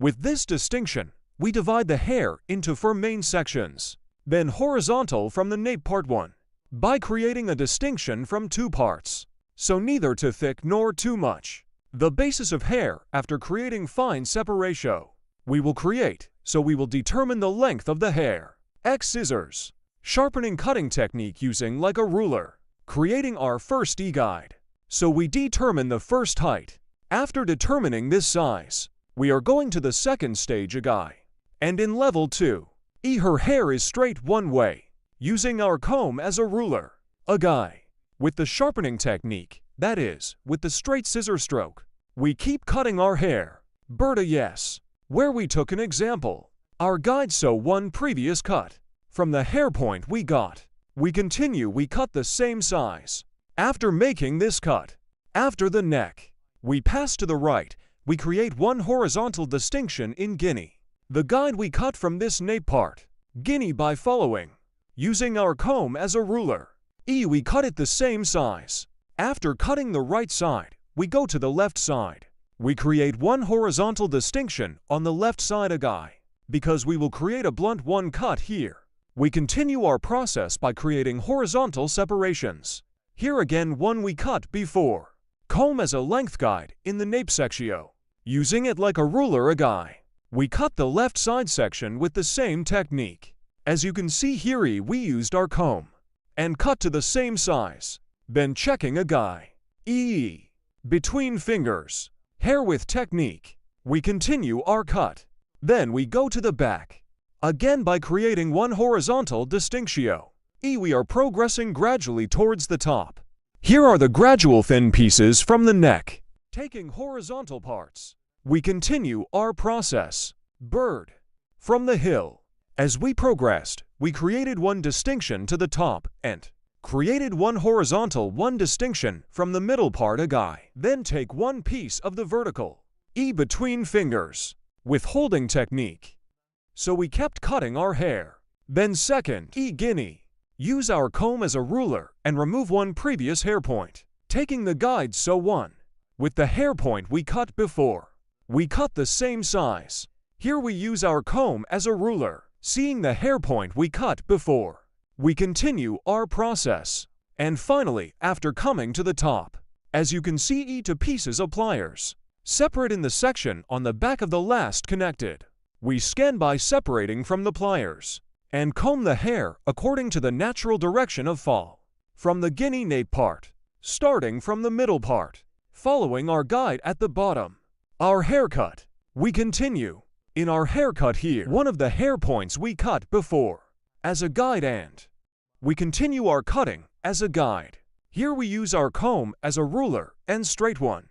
With this distinction, we divide the hair into 4 main sections, then horizontal from the nape part 1, by creating a distinction from 2 parts, so neither too thick nor too much. The basis of hair after creating fine separation, we will create, so we will determine the length of the hair. X scissors. Sharpening cutting technique using like a ruler. Creating our first E-guide. So we determine the first height. After determining this size, we are going to the second stage A-guide. And in level 2, E her hair is straight one way, using our comb as a ruler. A-guide. With the sharpening technique, that is, with the straight scissor stroke, we keep cutting our hair. Berta yes. Where we took an example. Our guide so one previous cut. From the hair point we got. We continue we cut the same size. After making this cut, after the neck, we pass to the right, we create one horizontal distinction in guinea. The guide we cut from this nape part, guinea by following, using our comb as a ruler. E we cut it the same size. After cutting the right side, we go to the left side. We create one horizontal distinction on the left side A-guide, because we will create a blunt one cut here. We continue our process by creating horizontal separations. Here again one we cut before. Comb as a length guide in the nape section. Using it like a ruler A-guide. We cut the left side section with the same technique. As you can see here we used our comb. And cut to the same size. Then checking A-guide. E. Between fingers. Hair with technique. We continue our cut. Then we go to the back. Again by creating one horizontal distinction. E we are progressing gradually towards the top. Here are the gradual thin pieces from the neck. Taking horizontal parts. We continue our process. Bird. From the hill. As we progressed, we created one distinction to the top and created one horizontal one distinction from the middle part A-guide. Then take one piece of the vertical. E between fingers. With holding technique. So we kept cutting our hair. Then second, E guinea. Use our comb as a ruler and remove one previous hair point. Taking the guide so one. With the hair point we cut before. We cut the same size. Here we use our comb as a ruler. Seeing the hair point we cut before. We continue our process. And finally, after coming to the top, as you can see E to pieces of pliers. Separate in the section on the back of the last connected. We scan by separating from the pliers, and comb the hair according to the natural direction of fall, from the guinea nape part, starting from the middle part, following our guide at the bottom. Our haircut. We continue. In our haircut here, one of the hair points we cut before, as a guide and we continue our cutting as a guide. Here we use our comb as a ruler and straight one.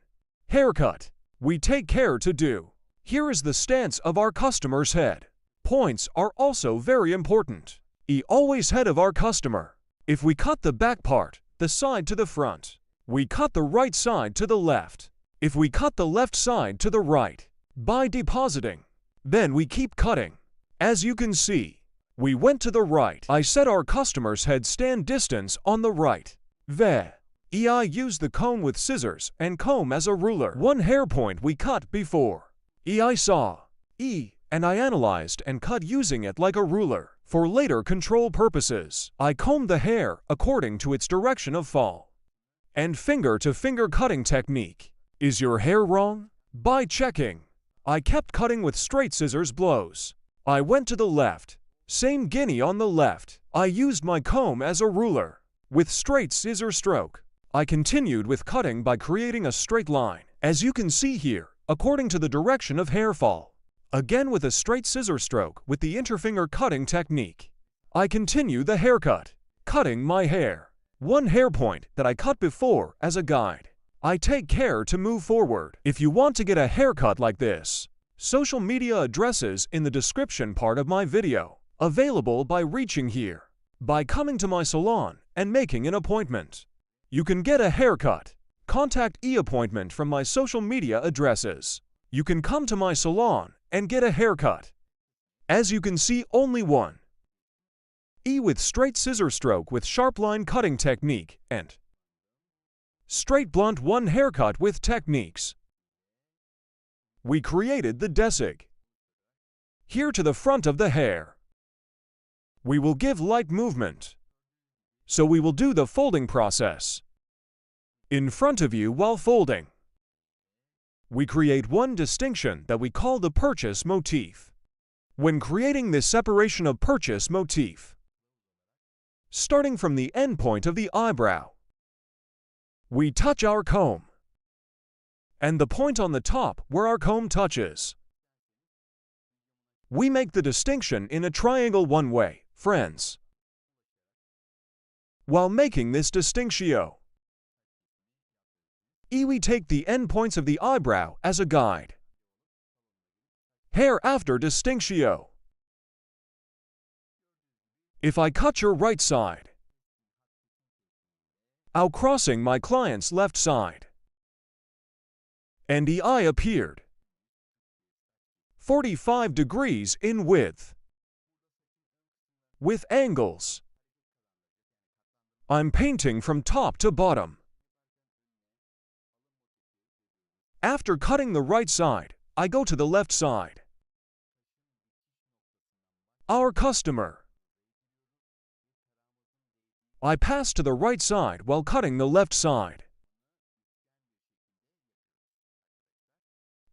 Haircut. We take care to do. Here is the stance of our customer's head. Points are also very important. E always head of our customer. If we cut the back part, the side to the front, we cut the right side to the left. If we cut the left side to the right, by depositing, then we keep cutting. As you can see, we went to the right. I set our customer's head stand distance on the right. I used the comb with scissors and comb as a ruler. One hair point we cut before. I saw. And I analyzed and cut using it like a ruler. For later control purposes, I combed the hair according to its direction of fall. And finger-to-finger cutting technique. Is your hair wrong? By checking. I kept cutting with straight scissors blows. I went to the left. Same guinea on the left. I used my comb as a ruler. With straight scissor stroke. I continued with cutting by creating a straight line. As you can see here, according to the direction of hair fall. Again with a straight scissor stroke with the interfinger cutting technique. I continue the haircut. Cutting my hair. One hair point that I cut before as a guide. I take care to move forward. If you want to get a haircut like this, social media addresses in the description part of my video. Available by reaching here. By coming to my salon and making an appointment. You can get a haircut. Contact e-appointment from my social media addresses. You can come to my salon and get a haircut. As you can see, only one. E with straight scissor stroke with sharp line cutting technique and straight blunt one haircut with techniques. We created the desig. here to the front of the hair. We will give light movement. So we will do the folding process. In front of you while folding. We create one distinction that we call the purchase motif. When creating this separation of purchase motif, starting from the end point of the eyebrow, we touch our comb, and the point on the top where our comb touches. We make the distinction in a triangle one way, friends. While making this distinctio, we take the end points of the eyebrow as a guide. Hair after distinctio. If I cut your right side, I'll crossing my client's left side, and the eye appeared 45 degrees in width. With angles, I'm painting from top to bottom. After cutting the right side, I go to the left side. Our customer. I pass to the right side while cutting the left side.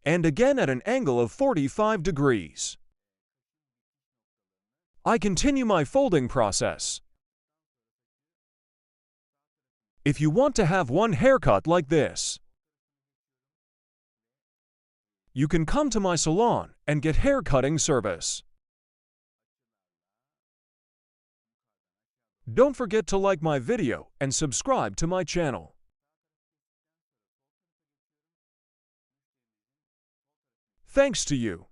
And again at an angle of 45 degrees. I continue my folding process. If you want to have one haircut like this, you can come to my salon and get hair cutting service. Don't forget to like my video and subscribe to my channel. Thanks to you,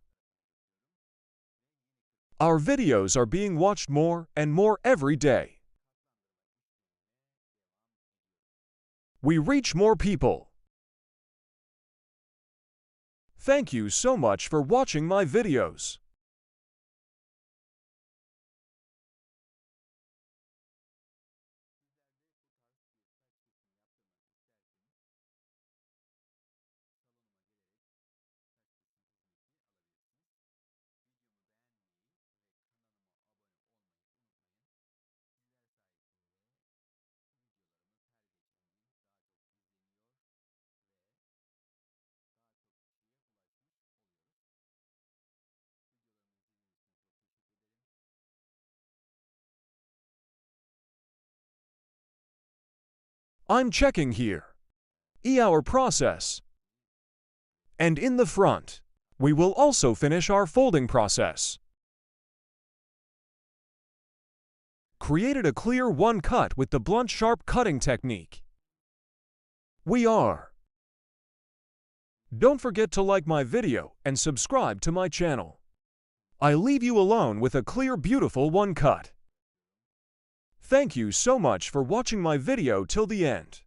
our videos are being watched more and more every day. We reach more people. Thank you so much for watching my videos. I'm checking here. Our process. And in the front, we will also finish our folding process. Created a clear one cut with the blunt sharp cutting technique. We are. Don't forget to like my video and subscribe to my channel. I leave you alone with a clear beautiful one cut. Thank you so much for watching my video till the end.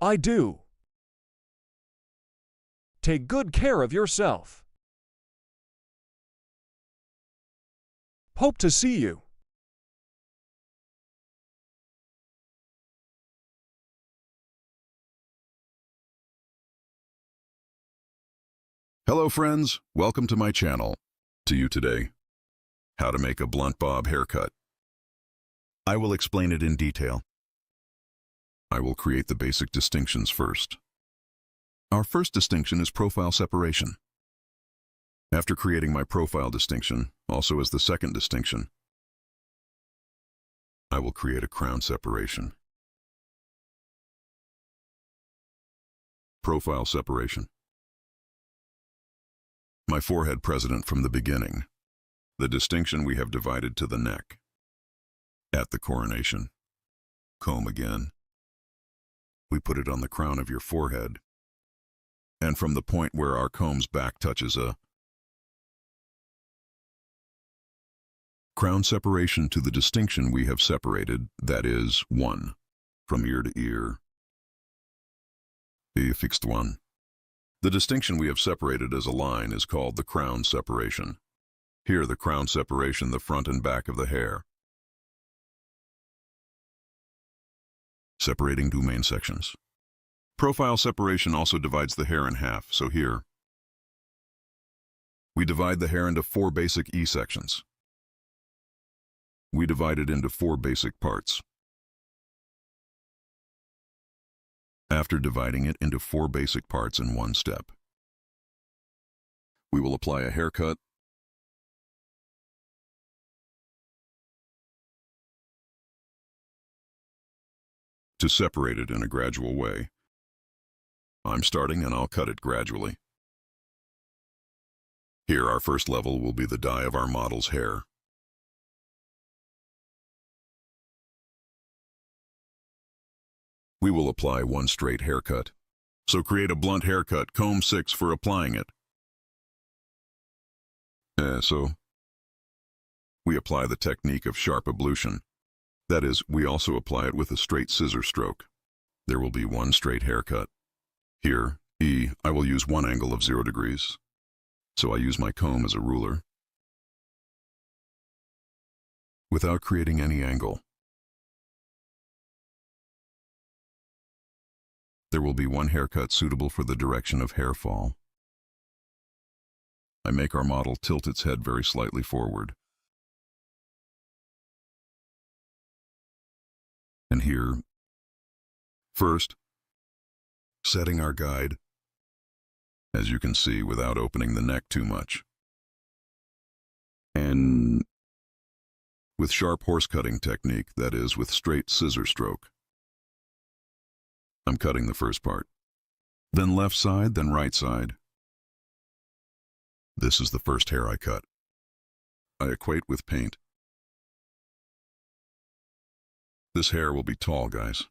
I do. Take good care of yourself. Hope to see you. Hello friends, welcome to my channel. To you today, how to make a blunt bob haircut. I will explain it in detail. I will create the basic distinctions first. Our first distinction is profile separation. After creating my profile distinction, also as the second distinction, I will create a crown separation. Profile separation. My forehead present from the beginning. The distinction we have divided to the neck. At the coronation. Comb again. We put it on the crown of your forehead. And from the point where our comb's back touches a crown separation to the distinction we have separated, that is, 1. From ear to ear. A fixed one. The distinction we have separated as a line is called the crown separation. Here the crown separation, the front and back of the hair. Separating two main sections. Profile separation also divides the hair in half, so here We divide the hair into 4 basic E sections. We divide it into 4 basic parts. After dividing it into 4 basic parts in one step, we will apply a haircut, to separate it in a gradual way. I'm starting and I'll cut it gradually. Here, our first level will be the dye of our model's hair. We will apply 1 straight haircut. So create a blunt haircut, comb 6 for applying it. So we apply the technique of sharp ablution. That is, we also apply it with a straight scissor stroke. There will be 1 straight haircut. Here, E, I will use 1 angle of 0 degrees. So I use my comb as a ruler, without creating any angle. There will be 1 haircut suitable for the direction of hair fall. I make our model tilt its head very slightly forward. And here, first, setting our guide, as you can see, without opening the neck too much. And with sharp horse cutting technique, that is, with straight scissor stroke. I'm cutting the first part. Then left side, then right side. This is the first hair I cut. I equate with paint. This hair will be tall, guys.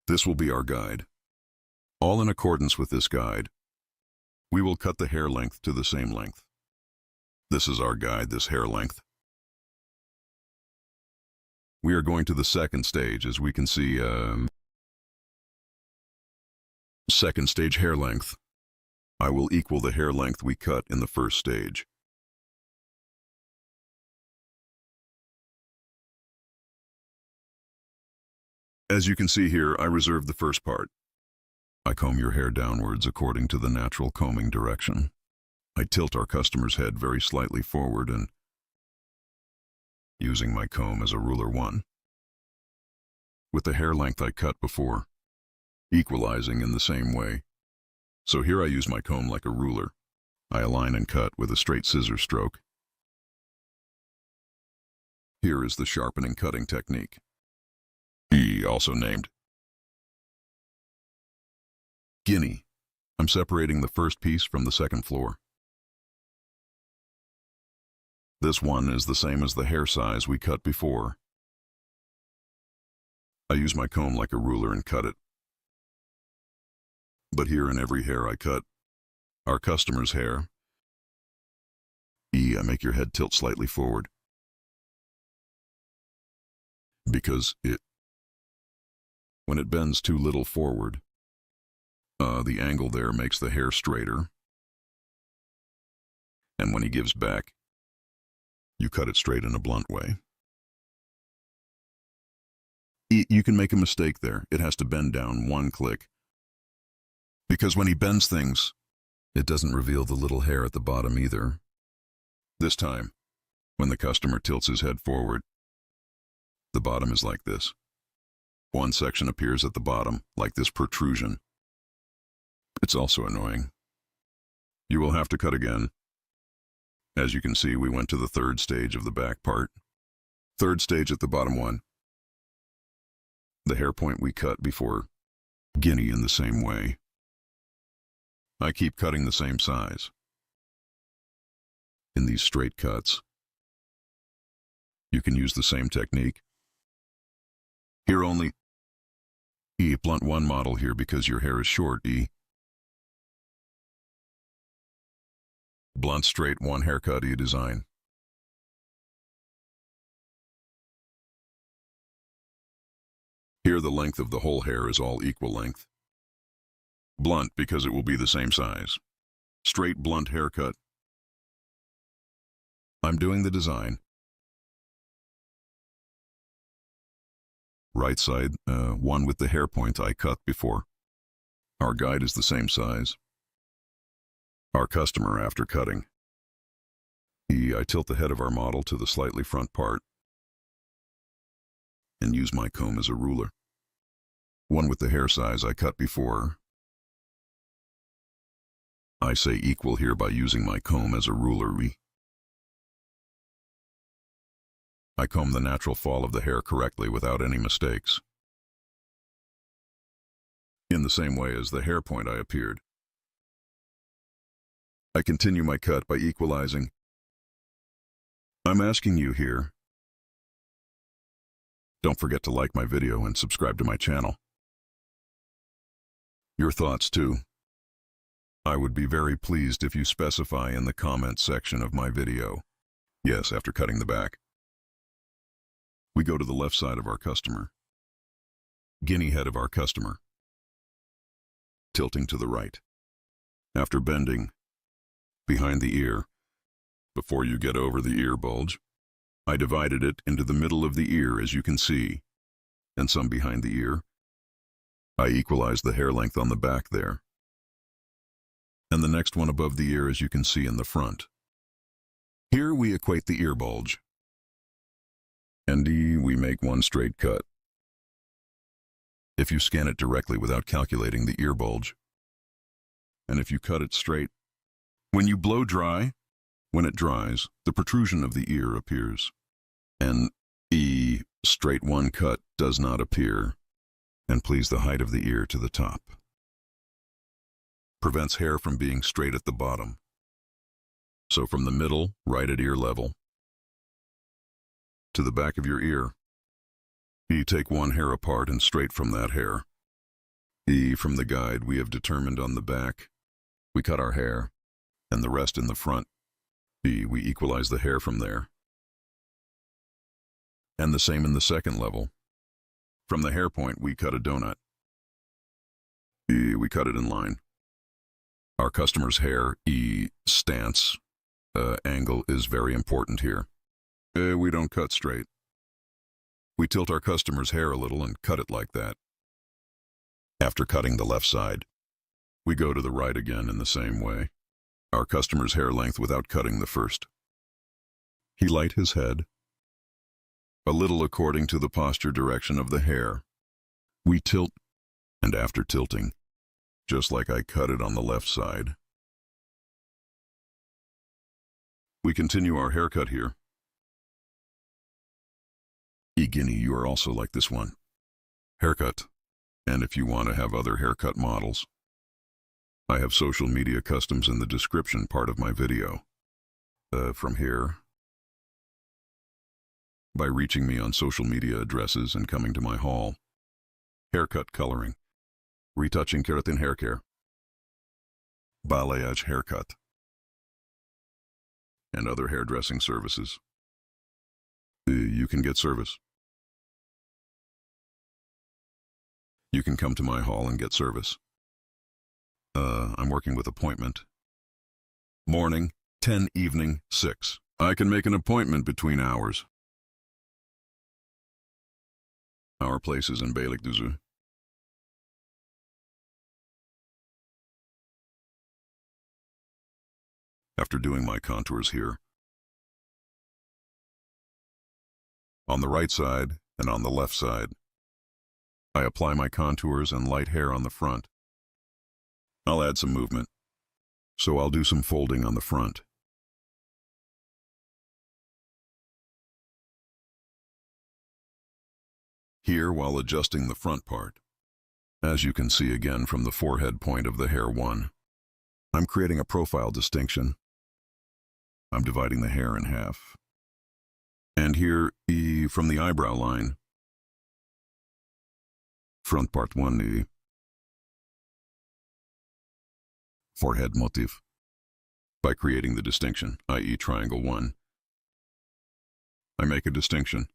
This will be our guide. All in accordance with this guide, we will cut the hair length to the same length. This is our guide, this hair length. We are going to the second stage, as we can see, second stage hair length. I will equal the hair length we cut in the first stage. As you can see here, I reserved the first part. I comb your hair downwards according to the natural combing direction. I tilt our customer's head very slightly forward and, using my comb as a ruler 1, with the hair length I cut before, equalizing in the same way. So here I use my comb like a ruler. I align and cut with a straight scissor stroke. Here is the sharpening cutting technique, E, also named Guinea. I'm separating the first piece from the second floor. This one is the same as the hair size we cut before. I use my comb like a ruler and cut it. But here in every hair I cut, our customer's hair, E, I make your head tilt slightly forward. Because when it bends too little forward, the angle there makes the hair straighter. And when he gives back, you cut it straight in a blunt way. You can make a mistake there. It has to bend down 1 click. Because when he bends things, it doesn't reveal the little hair at the bottom either. This time, when the customer tilts his head forward, the bottom is like this. 1 section appears at the bottom, like this protrusion. It's also annoying. You will have to cut again. As you can see, we went to the 3rd stage of the back part. 3rd stage at the bottom 1. The hair point we cut before, Guinea in the same way. I keep cutting the same size. In these straight cuts, you can use the same technique. Here only, E, blunt 1 model here because your hair is short, E. Blunt straight 1 haircut, E design. Here the length of the whole hair is all equal length. Blunt because it will be the same size. Straight blunt haircut. I'm doing the design. Right side, 1 with the hair point I cut before. Our guide is the same size. our customer after cutting. I tilt the head of our model to the slightly front part and use my comb as a ruler. One with the hair size I cut before. I say equal here by using my comb as a ruler. I comb the natural fall of the hair correctly without any mistakes. In the same way as the hair point I appeared. I continue my cut by equalizing. I'm asking you here. Don't forget to like my video and subscribe to my channel. Your thoughts too. I would be very pleased if you specify in the comments section of my video. Yes, after cutting the back. We go to the left side of our customer. Guinea head of our customer. Tilting to the right. After bending, behind the ear, before you get over the ear bulge, I divided it into the middle of the ear as you can see, and some behind the ear. I equalized the hair length on the back there. And the next one above the ear as you can see in the front. Here we equate the ear bulge. And we make one straight cut. If you scan it directly without calculating the ear bulge, and if you cut it straight, when you blow dry, when it dries, the protrusion of the ear appears. And straight one cut does not appear. And please the height of the ear to the top. Prevents hair from being straight at the bottom. So from the middle, right at ear level, to the back of your ear, you take one hair apart and straight from that hair. From the guide we have determined on the back, we cut our hair, and the rest in the front. We equalize the hair from there. And the same in the second level. From the hair point, we cut a donut. We cut it in line. Our customer's hair, stance, angle is very important here. We don't cut straight. We tilt our customer's hair a little and cut it like that. After cutting the left side, we go to the right again in the same way. Our customer's hair length without cutting the first. He light his head, a little according to the posture direction of the hair. We tilt, and after tilting, just like I cut it on the left side, we continue our haircut here. Guinea, you are also like this one. Haircut. And if you want to have other haircut models, I have social media customs in the description part of my video. From here, by reaching me on social media addresses and coming to my hall. Haircut coloring, retouching keratin hair care, balayage haircut, and other hairdressing services. You can get service. You can come to my hall and get service. I'm working with appointment. Morning, 10, evening, 6. I can make an appointment between hours. Our place is in Beylikdüzü. After doing my contours here, on the right side and on the left side, I apply my contours and light hair on the front. I'll add some movement, so I'll do some folding on the front. Here while adjusting the front part. As you can see again from the forehead point of the hair 1, I'm creating a profile distinction. I'm dividing the hair in half. And here, from the eyebrow line, front part 1, forehead motif, by creating the distinction, i.e. triangle 1. I make a distinction.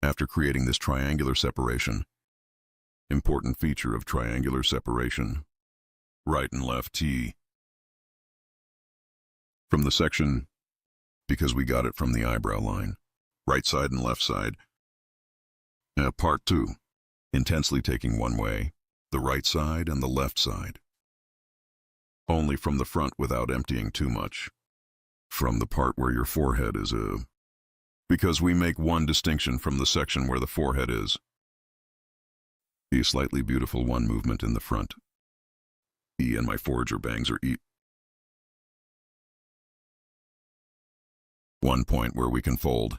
After creating this triangular separation, important feature of triangular separation, right and left T. From the section, because we got it from the eyebrow line, right side and left side. Part 2, intensely taking one way, the right side and the left side. only from the front without emptying too much. From the part where your forehead is because we make one distinction from the section where the forehead is. The slightly beautiful one movement in the front. And my forager bangs are one point where we can fold.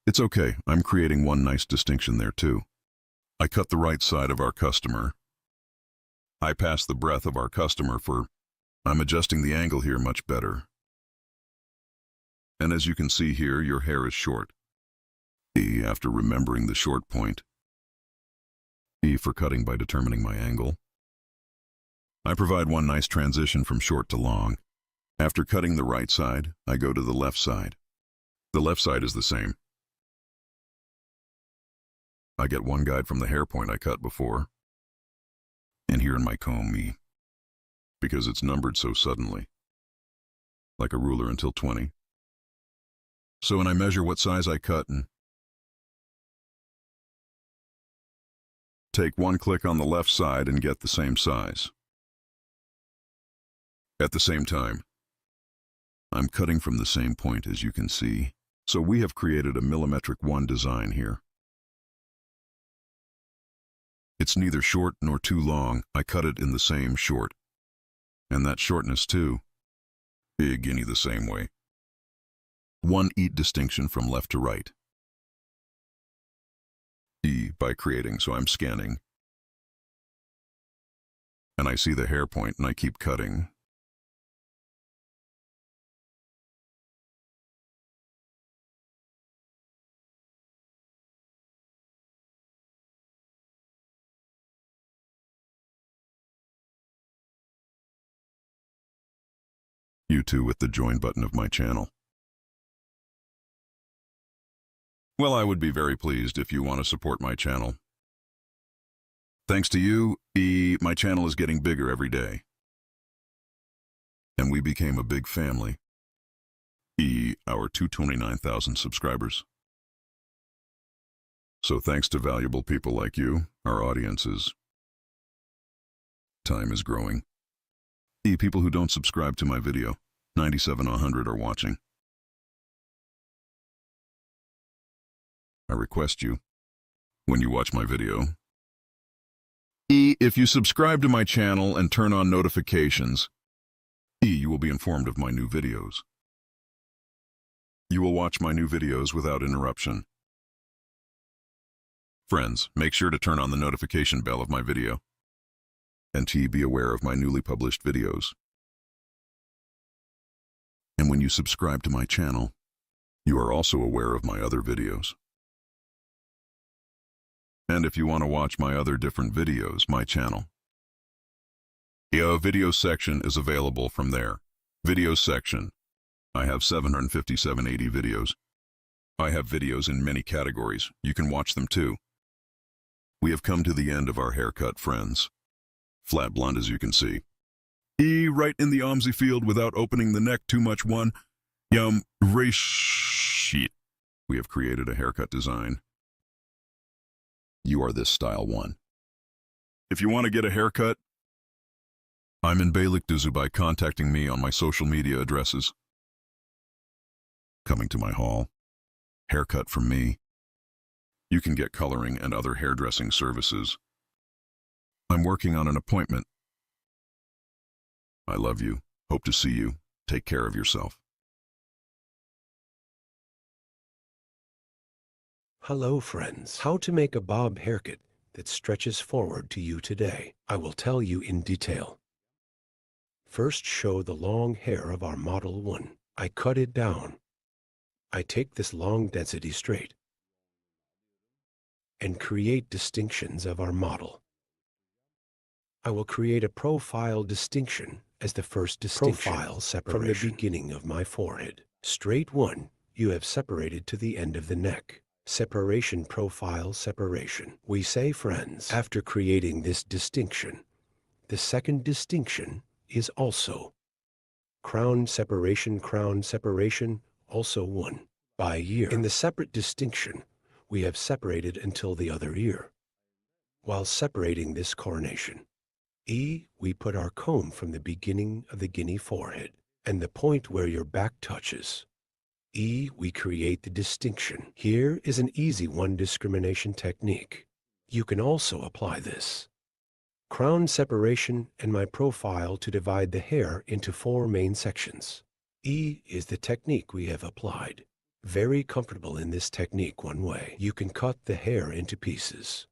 It's okay, I'm creating one nice distinction there too. I cut the right side of our customer. I pass the breadth of our customer I'm adjusting the angle here much better. And as you can see here, your hair is short. After remembering the short point. For cutting by determining my angle. I provide one nice transition from short to long. After cutting the right side, I go to the left side. The left side is the same. I get one guide from the hair point I cut before. And here in my comb, because it's numbered so suddenly. Like a ruler until 20. So when I measure what size I cut and take one click on the left side and get the same size. At the same time, I'm cutting from the same point as you can see, so we have created a millimetric one design here. It's neither short nor too long, I cut it in the same short. And that shortness too, guinea the same way. One distinction from left to right. By creating, so I'm scanning. And I see the hair point and I keep cutting. You too with the join button of my channel. Well, I would be very pleased if you want to support my channel. Thanks to you, my channel is getting bigger every day. And we became a big family. Our 229,000 subscribers. So thanks to valuable people like you, our audiences. Time is growing. People who don't subscribe to my video, 97-100 are watching. I request you, when you watch my video, if you subscribe to my channel and turn on notifications, you will be informed of my new videos. You will watch my new videos without interruption. Friends, make sure to turn on the notification bell of my video, and be aware of my newly published videos. And when you subscribe to my channel, you are also aware of my other videos. And if you want to watch my other different videos, my channel, video section is available from there. Video section. I have 757 videos. I have videos in many categories. You can watch them too. We have come to the end of our haircut, friends. Flat blonde as you can see. Right in the OMSI field without opening the neck too much one. Sheet. We have created a haircut design. You are this style one. If you want to get a haircut, I'm in Beylikdüzü by contacting me on my social media addresses. Coming to my hall. Haircut from me. You can get coloring and other hairdressing services. I'm working on an appointment. I love you. Hope to see you. Take care of yourself. Hello friends, how to make a bob haircut that stretches forward to you today. I will tell you in detail. First, show the long hair of our model 1. I cut it down. I take this long density straight and create distinctions of our model. I will create a profile distinction as the first distinction profile separation from the beginning of my forehead. Straight 1, you have separated to the end of the neck. Separation, profile separation. We say, friends, after creating this distinction, the second distinction is also crown separation, also 1 by ear. In the separate distinction, we have separated until the other ear, while separating this coronation. E, we put our comb from the beginning of the guinea forehead and the point where your back touches. E, we create the distinction. Here is an easy one discrimination technique. You can also apply this. Crown separation and my profile to divide the hair into 4 main sections. E is the technique we have applied. Very comfortable in this technique one way. You can cut the hair into pieces.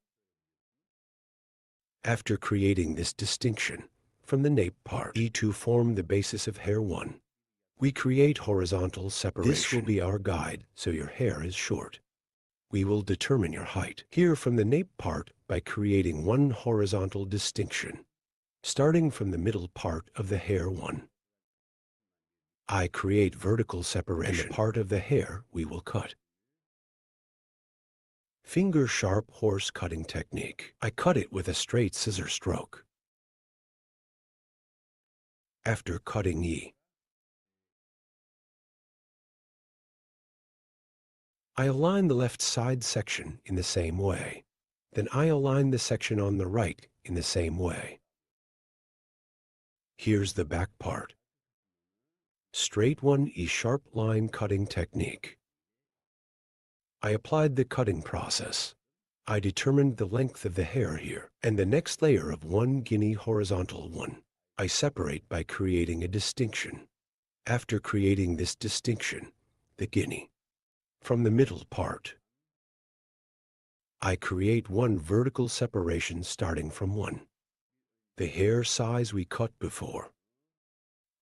After creating this distinction from the nape part, E to form the basis of hair 1. We create horizontal separation. This will be our guide, so your hair is short. We will determine your height here from the nape part by creating one horizontal distinction, starting from the middle part of the hair 1. I create vertical separation, the part of the hair we will cut. Finger sharp horse cutting technique. I cut it with a straight scissor stroke. After cutting E, I align the left side section in the same way. Then I align the section on the right in the same way. Here's the back part. Straight 1E sharp line cutting technique. I applied the cutting process. I determined the length of the hair here, and the next layer of 1 guinea horizontal 1. I separate by creating a distinction. After creating this distinction, the guinea, from the middle part, I create one vertical separation starting from 1. The hair size we cut before.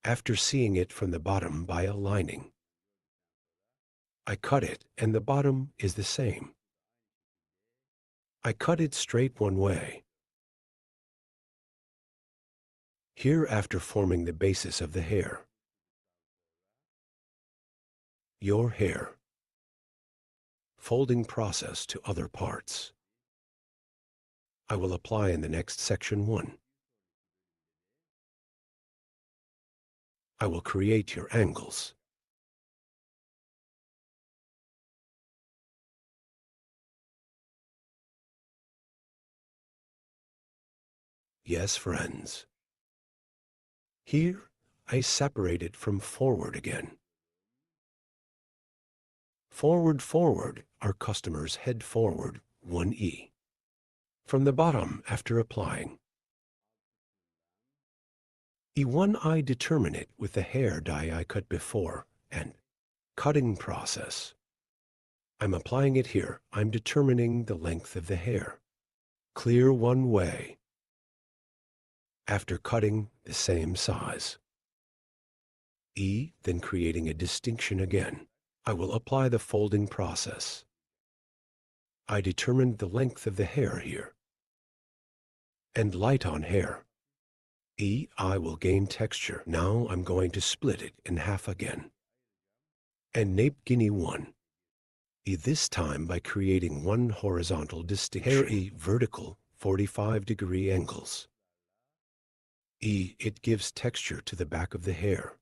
After seeing it from the bottom by aligning, I cut it and the bottom is the same. I cut it straight one way. Here after forming the basis of the hair. Your hair. Folding process to other parts. I will apply in the next section 1. I will create your angles. Yes, friends. Here, I separate it from forward again. Forward, forward, our customers head forward, 1E. From the bottom after applying. E1 I determine it with the hair dye I cut before, and cutting process. I'm applying it here. I'm determining the length of the hair. Clear one way. After cutting the same size. E, then creating a distinction again. I will apply the folding process. I determined the length of the hair here. And light on hair. E, I will gain texture. Now I'm going to split it in half again. And nape guinea 1. E this time by creating one horizontal distinction. Hair E vertical 45-degree angles. E, it gives texture to the back of the hair.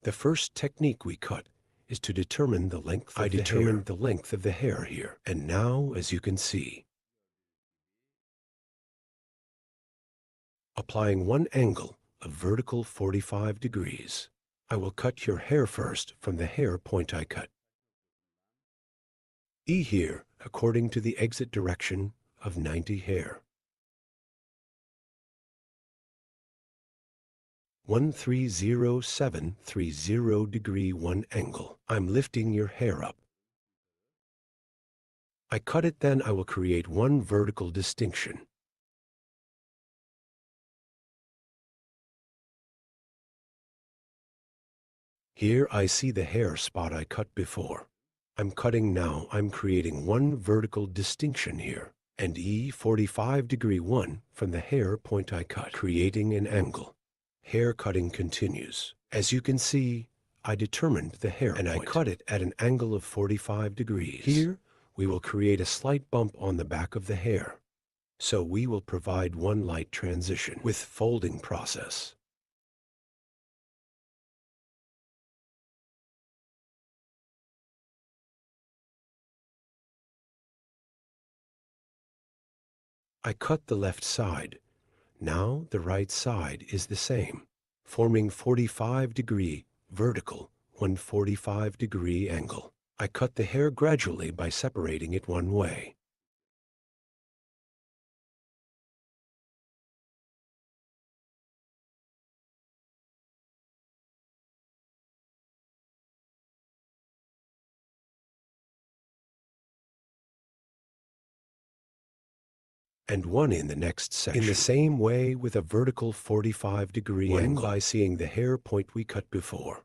The first technique we cut is to determine the length of the hair. I determined the length of the hair here. And now, as you can see, applying one angle of vertical 45 degrees, I will cut your hair first from the hair point I cut. E here, according to the exit direction of 90 hair. 130730 degree 1 angle. I'm lifting your hair up. I cut it, then I will create one vertical distinction. Here I see the hair spot I cut before. I'm cutting now. I'm creating one vertical distinction here. And E 45 degree 1 from the hair point I cut, creating an angle. Hair cutting continues. As you can see, I determined the hair and point. I cut it at an angle of 45 degrees. Here, we will create a slight bump on the back of the hair. So we will provide one light transition with folding process. I cut the left side. Now the right side is the same, forming 45-degree vertical, 145-degree angle. I cut the hair gradually by separating it one way. And one in the next section. In the same way with a vertical 45-degree angle by seeing the hair point we cut before.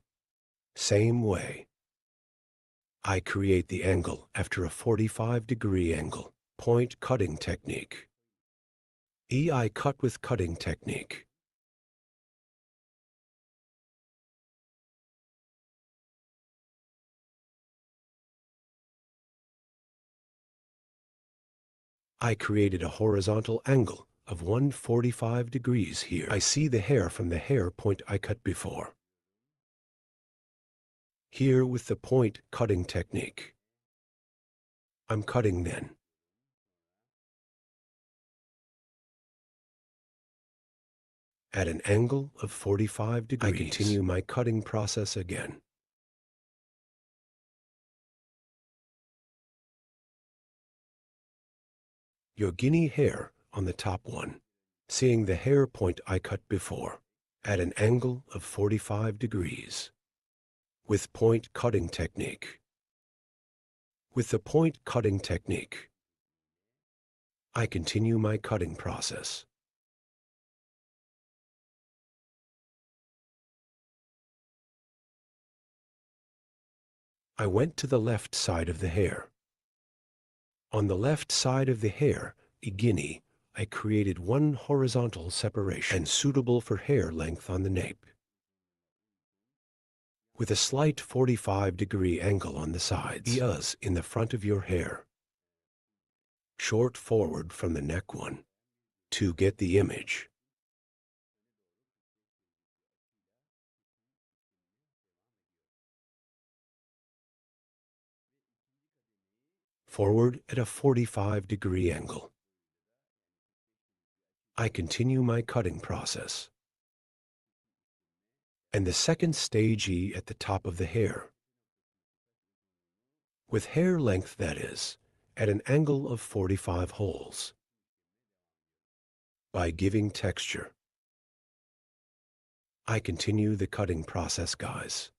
Same way. I create the angle after a 45-degree angle. Point cutting technique. I cut with cutting technique. I created a horizontal angle of 145 degrees here. I see the hair from the hair point I cut before. Here with the point cutting technique. I'm cutting then. At an angle of 45 degrees, I continue my cutting process again. Your guinea hair on the top one, seeing the hair point I cut before, at an angle of 45 degrees, with point cutting technique. With the point cutting technique, I continue my cutting process. I went to the left side of the hair. On the left side of the hair, a guinea, I created one horizontal separation and suitable for hair length on the nape, with a slight 45-degree angle on the sides, in the front of your hair. Short forward from the neck one, to get the image. Forward at a 45-degree angle. I continue my cutting process. And the second stage at the top of the hair. With hair length, that is, at an angle of 45 holes. By giving texture. I continue the cutting process, guys.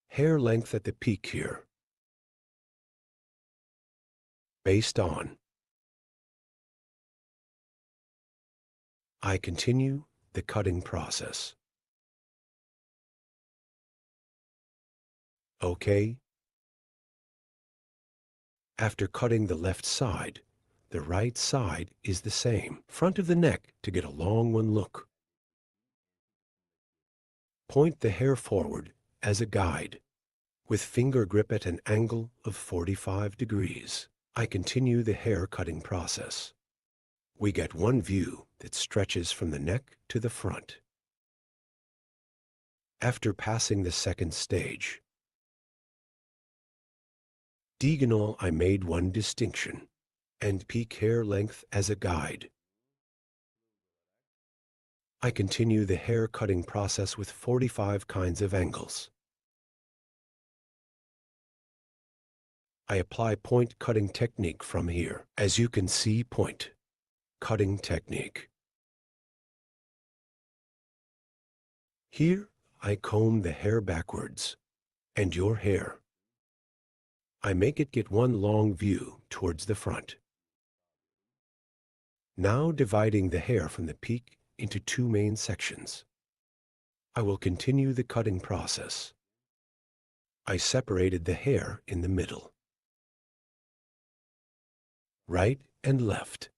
Hair length at the peak here. Based on. I continue the cutting process. Okay. After cutting the left side, the right side is the same. Front of the neck to get a long one look. Point the hair forward as a guide, with finger grip at an angle of 45 degrees. I continue the hair cutting process. We get one view that stretches from the neck to the front. After passing the second stage, diagonal, I made one distinction, and peak hair length as a guide. I continue the hair cutting process with 45 kinds of angles. I apply point cutting technique from here. As you can see, point cutting technique. Here, I comb the hair backwards, and your hair. I make it get one long view towards the front. Now dividing the hair from the peak into two main sections. I will continue the cutting process. I separated the hair in the middle. Right and left.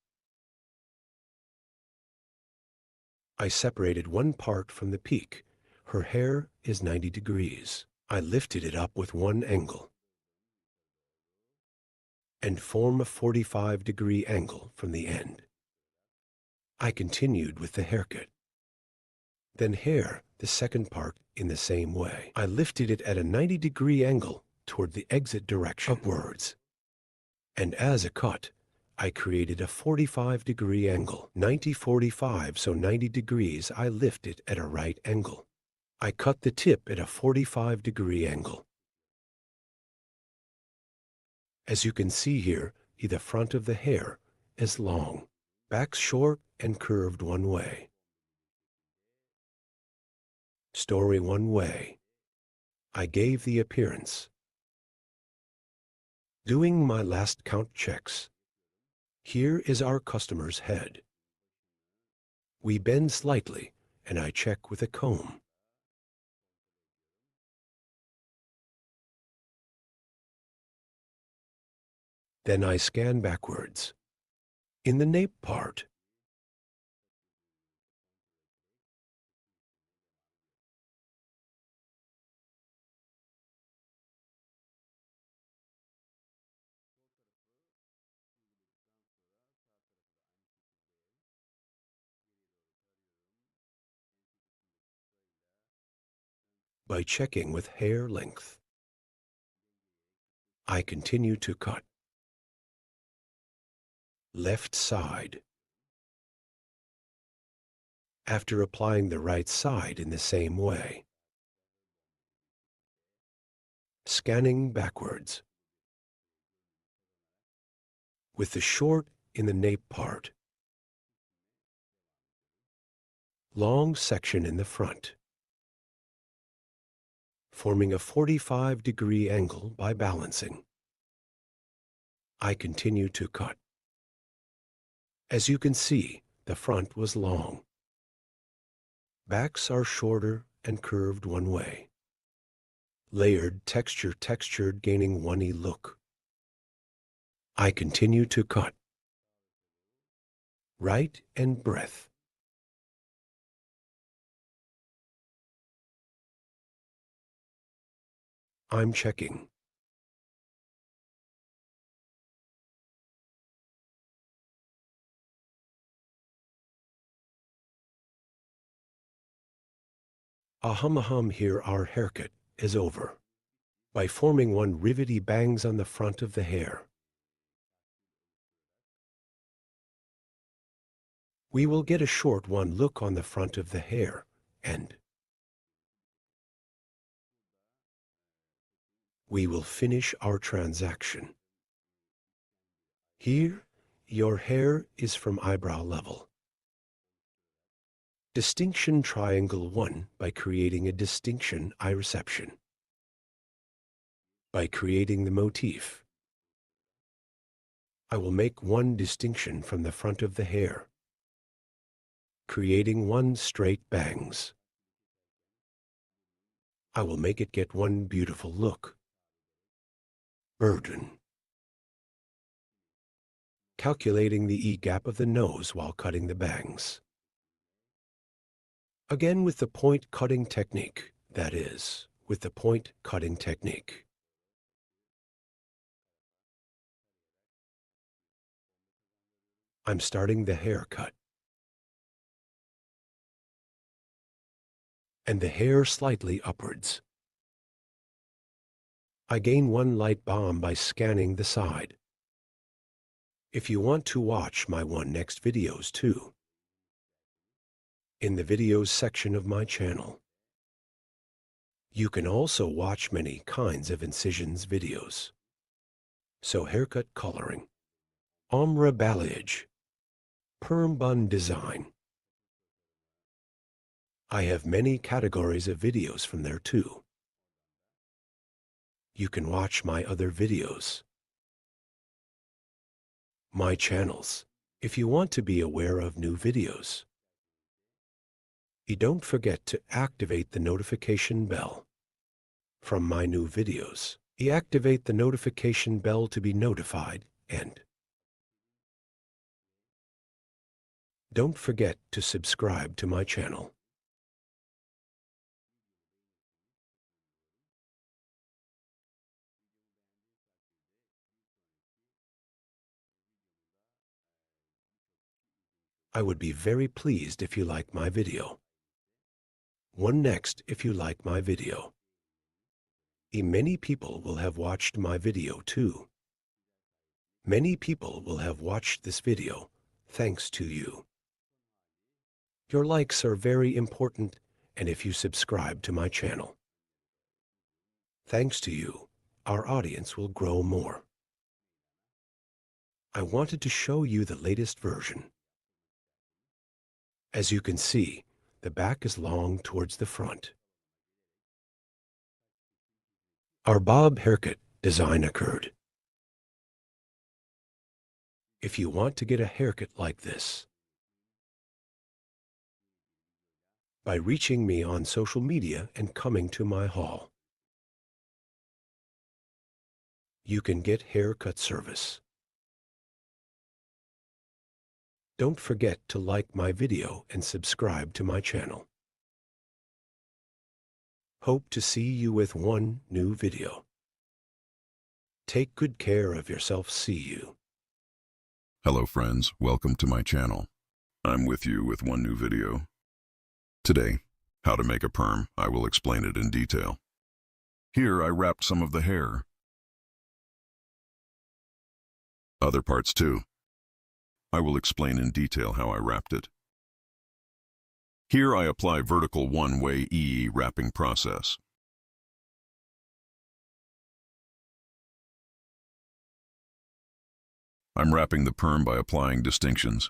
I separated one part from the peak. Her hair is 90 degrees. I lifted it up with one angle and form a 45-degree angle from the end. I continued with the haircut. Then hair, the second part, in the same way. I lifted it at a 90-degree angle toward the exit direction upwards. And as a cut, I created a 45-degree angle, 90-45, so 90 degrees. I lift it at a right angle. I cut the tip at a 45-degree angle. As you can see here, the front of the hair is long, back short and curved one way. Story one way. I gave the appearance. Doing my last count checks. Here is our customer's head. We bend slightly, and I check with a comb. Then I scan backwards. In the nape part, by checking with hair length, I continue to cut. Left side. After applying the right side in the same way. Scanning backwards. With the short in the nape part. Long section in the front. Forming a 45-degree angle by balancing. I continue to cut. As you can see, the front was long. Backs are shorter and curved one way. Layered, textured, gaining one-y look. I continue to cut. Right and breadth. I'm checking. Ahum, here our haircut is over. By forming one rivety bangs on the front of the hair. We will get a short one look on the front of the hair, and we will finish our transaction. Here, your hair is from eyebrow level. Distinction triangle 1 by creating a distinction eye reception. By creating the motif, I will make one distinction from the front of the hair, creating one straight bangs. I will make it get one beautiful look. Burden. Calculating the E-gap of the nose while cutting the bangs. Again with the point cutting technique, that is, with the point cutting technique. I'm starting the haircut. And the hair slightly upwards. I gain one light bomb by scanning the side. If you want to watch my next videos too, in the videos section of my channel, you can also watch many kinds of incisions videos. So haircut coloring, ombre balayage, perm bun design. I have many categories of videos from there too. You can watch my other videos. My channels, if you want to be aware of new videos. You don't forget to activate the notification bell. From my new videos, you activate the notification bell to be notified, and don't forget to subscribe to my channel. I would be very pleased if you like my video. One next if you like my video. Many people will have watched my video too. Many people will have watched this video thanks to you. Your likes are very important, and if you subscribe to my channel. Thanks to you, our audience will grow more. I wanted to show you the latest version. As you can see, the back is long towards the front. Our bob haircut design occurred. If you want to get a haircut like this, by reaching me on social media and coming to my hall, you can get haircut service. Don't forget to like my video and subscribe to my channel. Hope to see you with one new video. Take good care of yourself. See you. Hello friends, welcome to my channel. I'm with you with one new video. Today, how to make a perm. I will explain it in detail. Here I wrapped some of the hair. Other parts too. I will explain in detail how I wrapped it. Here I apply vertical one-way wrapping process. I'm wrapping the perm by applying distinctions.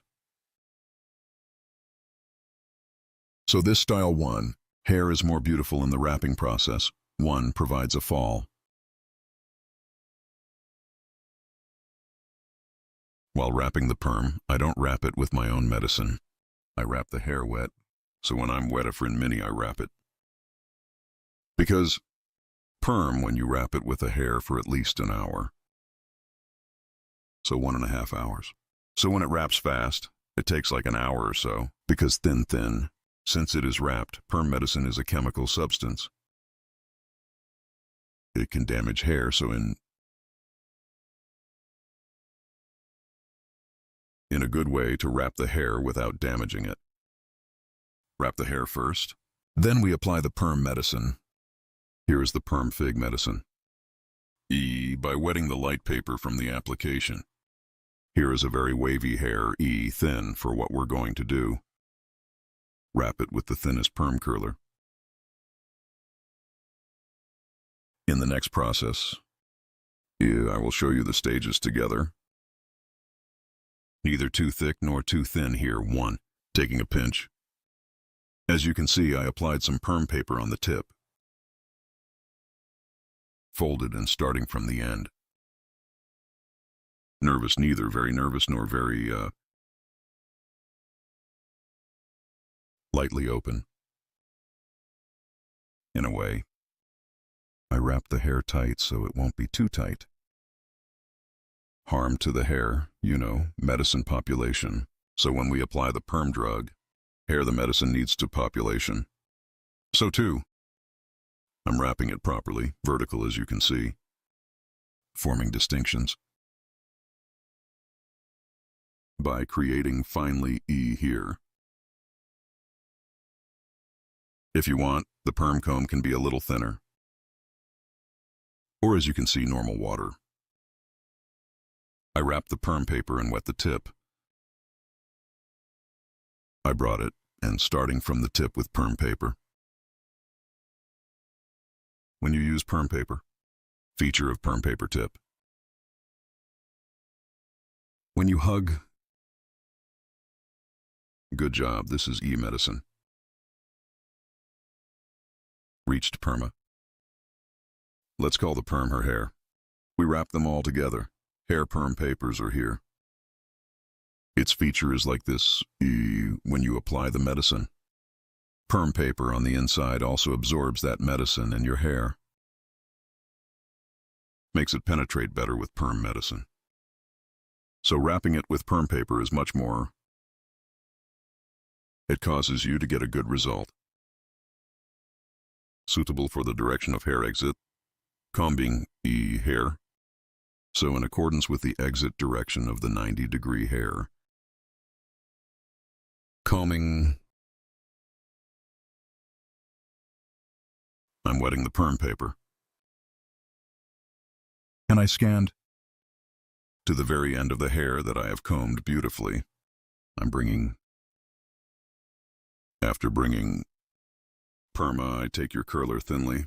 So this style 1, hair is more beautiful in the wrapping process. 1 provides a fall. While wrapping the perm, I don't wrap it with my own medicine. I wrap the hair wet, so when I'm wet for in mini I wrap it. Because perm when you wrap it with the hair for at least an hour. So 1.5 hours. So when it wraps fast, it takes like an hour or so, because thin. Since it is wrapped, perm medicine is a chemical substance. It can damage hair, so in a good way to wrap the hair without damaging it. Wrap the hair first, then we apply the perm medicine. Here is the perm fig medicine. By wetting the light paper from the application. Here is a very wavy hair, thin for what we're going to do. Wrap it with the thinnest perm curler. In the next process, I will show you the stages together. Neither too thick nor too thin here. 1, taking a pinch. As you can see, I applied some perm paper on the tip. Folded and starting from the end. Nervous, neither very nervous nor very lightly open. In a way, I wrap the hair tight so it won't be too tight. Harm to the hair, medicine population. So when we apply the perm drug, hair the medicine needs to population. So too, I'm wrapping it properly, vertical as you can see, forming distinctions. By creating finely here. If you want, the perm comb can be a little thinner. Or as you can see, normal water. I wrapped the perm paper and wet the tip. I brought it, and starting from the tip with perm paper. When you use perm paper, feature of perm paper tip. When you hug, good job, this is medicine. Reached perma. Let's call the perm her hair. We wrap them all together. Hair perm papers are here. Its feature is like this, when you apply the medicine. Perm paper on the inside also absorbs that medicine in your hair. Makes it penetrate better with perm medicine. So wrapping it with perm paper is much more. It causes you to get a good result. Suitable for the direction of hair exit. Combing hair. So in accordance with the exit direction of the 90-degree hair. Combing. I'm wetting the perm paper. And I scanned. to the very end of the hair that I have combed beautifully. After bringing perma, I take your curler thinly.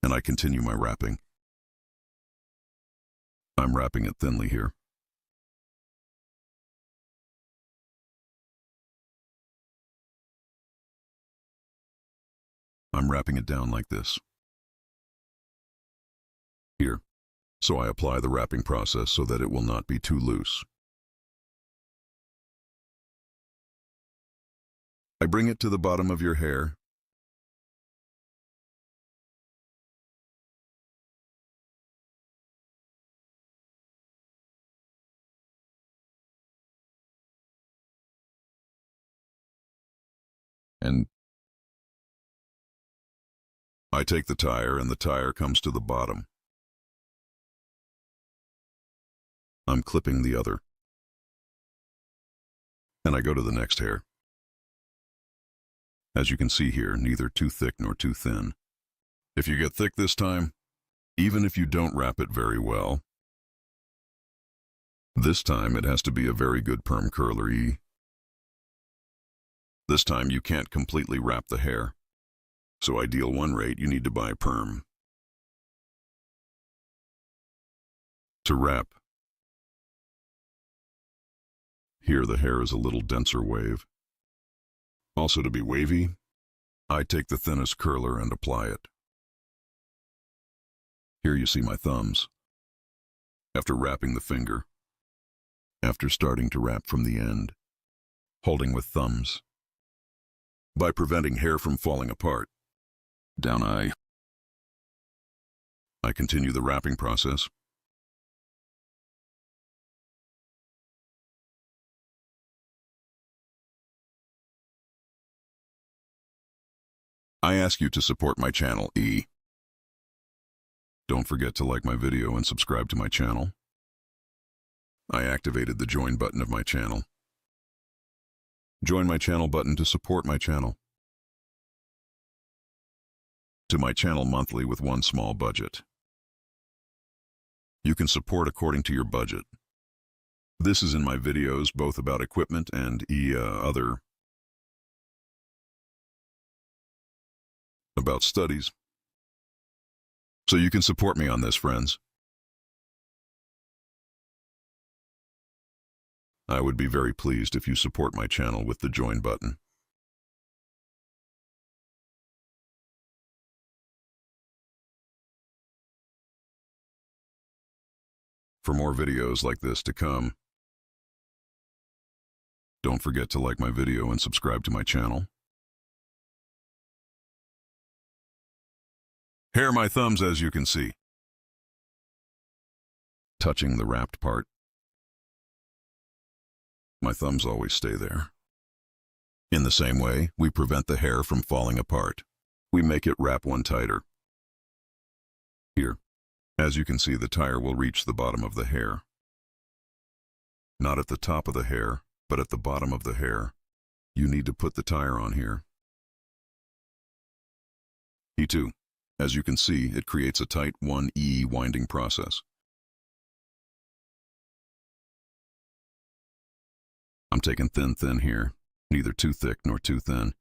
And I continue my wrapping. I'm wrapping it thinly here. I'm wrapping it down like this. Here. So I apply the wrapping process so that it will not be too loose. I bring it to the bottom of your hair. And I take the tire, and the tire comes to the bottom. I'm clipping the other. And I go to the next hair. As you can see here, neither too thick nor too thin. If you get thick this time, even if you don't wrap it very well, this time it has to be a very good perm curler. This time you can't completely wrap the hair. So ideal one rate, you need to buy perm. To wrap. Here the hair is a little denser wave. Also to be wavy, I take the thinnest curler and apply it. Here you see my thumbs. After wrapping the finger. After starting to wrap from the end. Holding with thumbs. By preventing hair from falling apart. Down I continue the wrapping process. I ask you to support my channel. Don't forget to like my video and subscribe to my channel. I activated the join button of my channel. Join my channel button to support my channel. To my channel monthly with one small budget. You can support according to your budget. This is in my videos both about equipment and other about studies. So you can support me on this, friends. I would be very pleased if you support my channel with the join button. For more videos like this to come, don't forget to like my video and subscribe to my channel. Hair my thumbs, as you can see. Touching the wrapped part. My thumbs always stay there. In the same way, we prevent the hair from falling apart. We make it wrap one tighter. Here. As you can see, the tire will reach the bottom of the hair. Not at the top of the hair, but at the bottom of the hair. You need to put the tire on here. E2. As you can see, it creates a tight 1E winding process. I'm taking thin here, neither too thick nor too thin.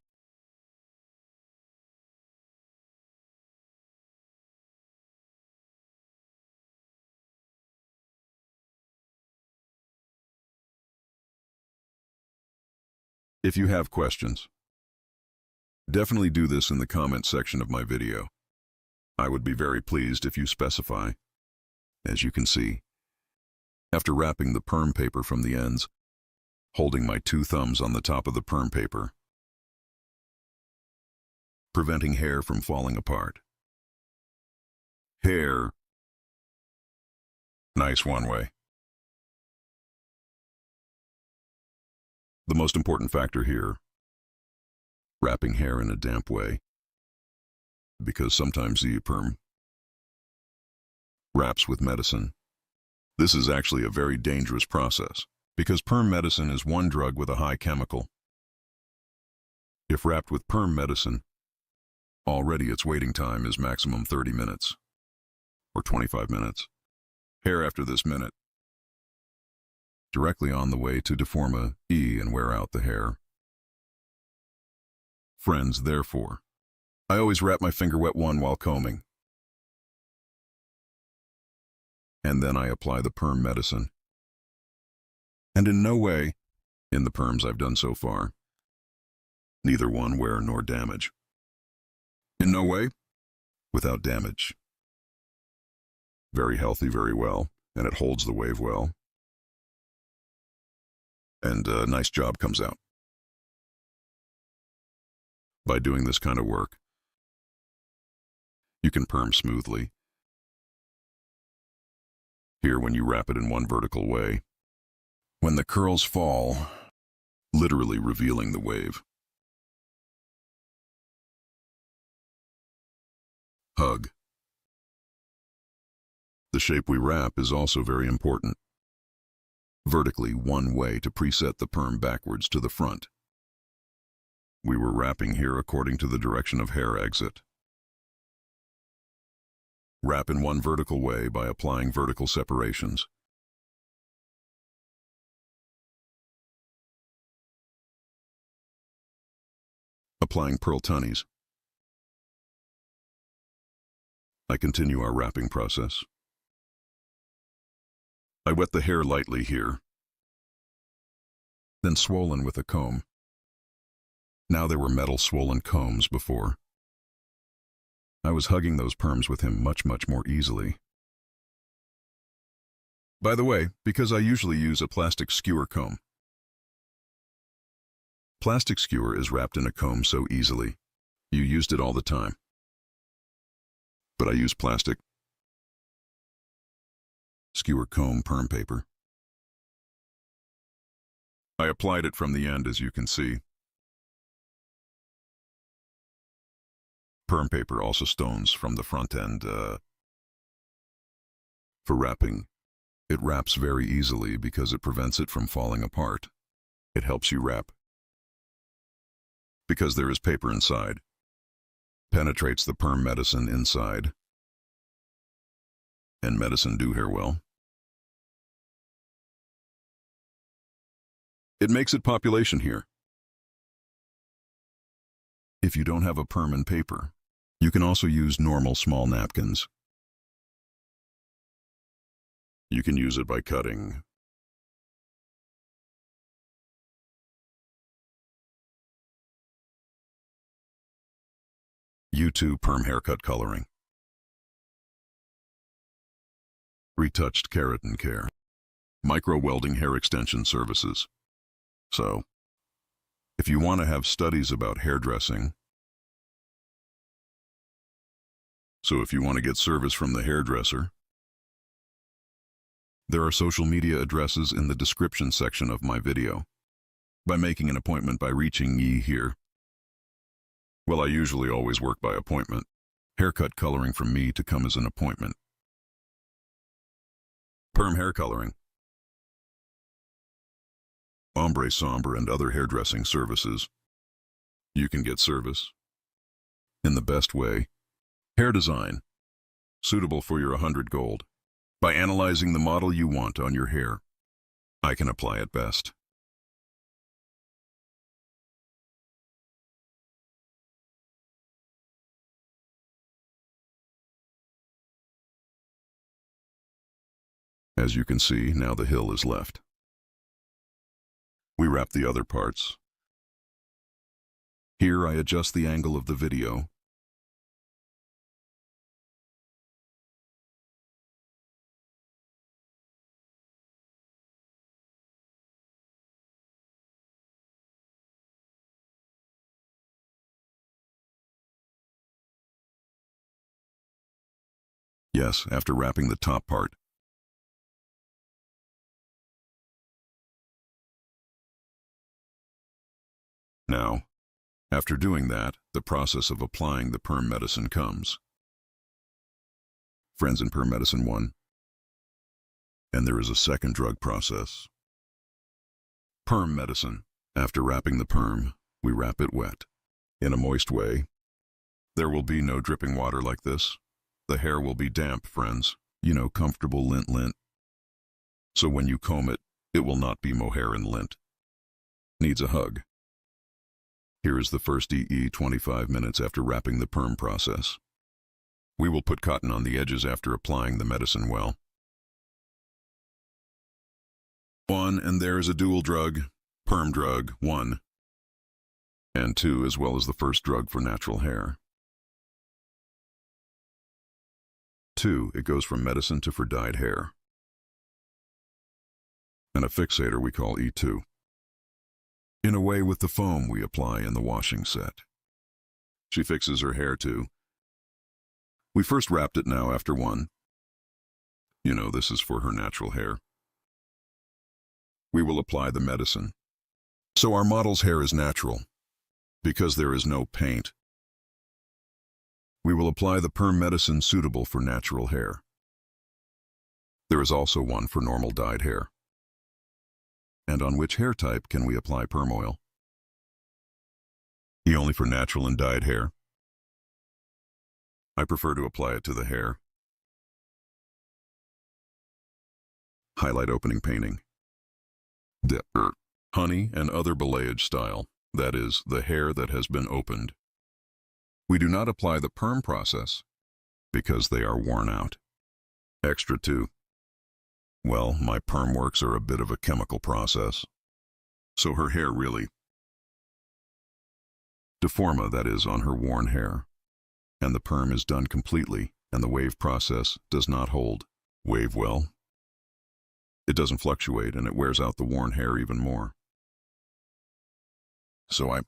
If you have questions, definitely do this in the comment section of my video. I would be very pleased if you specify. As you can see, after wrapping the perm paper from the ends, holding my two thumbs on the top of the perm paper, preventing hair from falling apart. Hair, nice one way. The most important factor here, wrapping hair in a damp way, because sometimes the perm wraps with medicine. This is actually a very dangerous process, because perm medicine is one drug with a high chemical. If wrapped with perm medicine, Already its waiting time is maximum 30 minutes, or 25 minutes. Hair after this minute. Directly on the way to deforma E and wear out the hair. Friends, therefore, I always wrap my finger wet one while combing. And then I apply the perm medicine. And in no way, in the perms I've done so far, neither one wear nor damage. In no way, without damage. Very healthy, very well, and it holds the wave well. And a nice job comes out. By doing this kind of work, you can perm smoothly. Here, when you wrap it in one vertical way, when the curls fall, literally revealing the wave. Hug. The shape we wrap is also very important. Vertically, one way to preset the perm backwards to the front. We were wrapping here according to the direction of hair exit. Wrap in one vertical way by applying vertical separations. Applying pearl tunnies. I continue our wrapping process. I wet the hair lightly here, then swollen with a comb. Now there were metal swollen combs before. I was hugging those perms with him much more easily. By the way, because I usually use a plastic skewer comb. Plastic skewer is wrapped in a comb so easily. You used it all the time. But I use plastic skewer comb perm paper. I applied it from the end, as you can see. Perm paper also stones from the front end. For wrapping, it wraps very easily because it prevents it from falling apart. It helps you wrap. Because there is paper inside. Penetrates the perm medicine inside. And medicine do hair well. It makes it population here. If you don't have a perm and paper, you can also use normal small napkins. You can use it by cutting. U2 perm haircut coloring. Retouched keratin care. Micro welding hair extension services. So, if you want to have studies about hairdressing, if you want to get service from the hairdresser, there are social media addresses in the description section of my video. By making an appointment by reaching ye here. Well, I usually always work by appointment. Haircut coloring from me to come as an appointment. Perm hair coloring. Ombre sombre and other hairdressing services. You can get service in the best way. Hair design, suitable for your 100 gold. By analyzing the model you want on your hair, I can apply it best. As you can see, now the hill is left. We wrap the other parts. Here I adjust the angle of the video. Yes, after wrapping the top part. Now, after doing that, the process of applying the perm medicine comes. Friends, in perm medicine 1. And there is a second drug process. Perm medicine. After wrapping the perm, we wrap it wet. In a moist way. There will be no dripping water like this. The hair will be damp, friends. You know, comfortable lint. So when you comb it, it will not be mohair and lint. Needs a hug. Here is the first 25 minutes after wrapping the perm process. We will put cotton on the edges after applying the medicine well. 1, and there is a dual drug, perm drug, 1, and 2, as well as the first drug for natural hair. 2, it goes from medicine to for dyed hair. And a fixator we call E2. In a way with the foam we apply in the washing set. She fixes her hair too. We first wrapped it now after 1. You know, this is for her natural hair. We will apply the medicine. So our model's hair is natural, because there is no paint. We will apply the perm medicine suitable for natural hair. There is also one for normal dyed hair. And on which hair type can we apply perm oil? Only for natural and dyed hair. I prefer to apply it to the hair. Highlight opening painting. Dipper, honey and other balayage style, that is, the hair that has been opened. We do not apply the perm process because they are worn out. Extra 2. Well, my perm works are a bit of a chemical process. So her hair really deforma, that is, on her worn hair. And the perm is done completely, and the wave process does not hold. Wave well. It doesn't fluctuate, and it wears out the worn hair even more. So I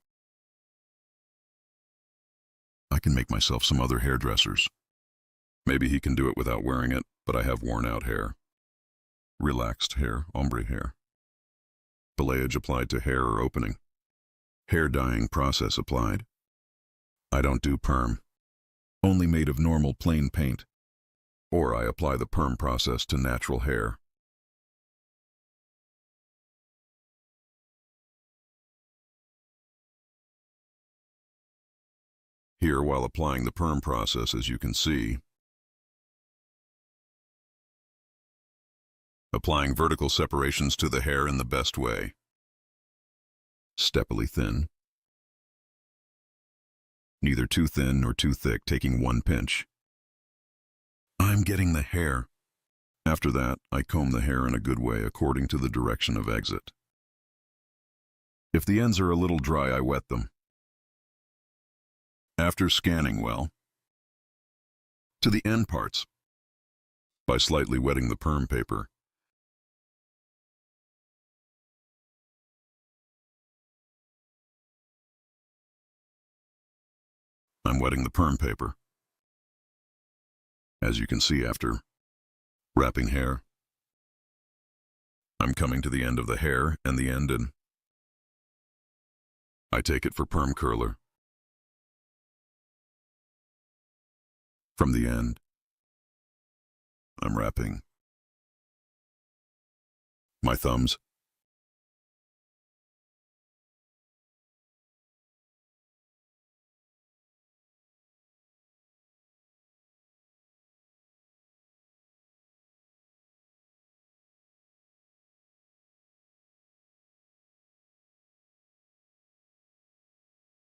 can make myself some other hairdressers. Maybe he can do it without wearing it, but I have worn out hair. Relaxed hair, ombre hair. Balayage applied to hair or opening. Hair dyeing process applied. I don't do perm. Only made of normal plain paint. Or I apply the perm process to natural hair. Here, while applying the perm process, as you can see, applying vertical separations to the hair in the best way. Steppily thin. Neither too thin nor too thick, taking 1 pinch. I'm getting the hair. After that, I comb the hair in a good way according to the direction of exit. If the ends are a little dry, I wet them. After scanning well, to the end parts, by slightly wetting the perm paper. I'm wetting the perm paper. As you can see, after wrapping hair, I'm coming to the end of the hair and the end, and I take it for perm curler. From the end, I'm wrapping my thumbs.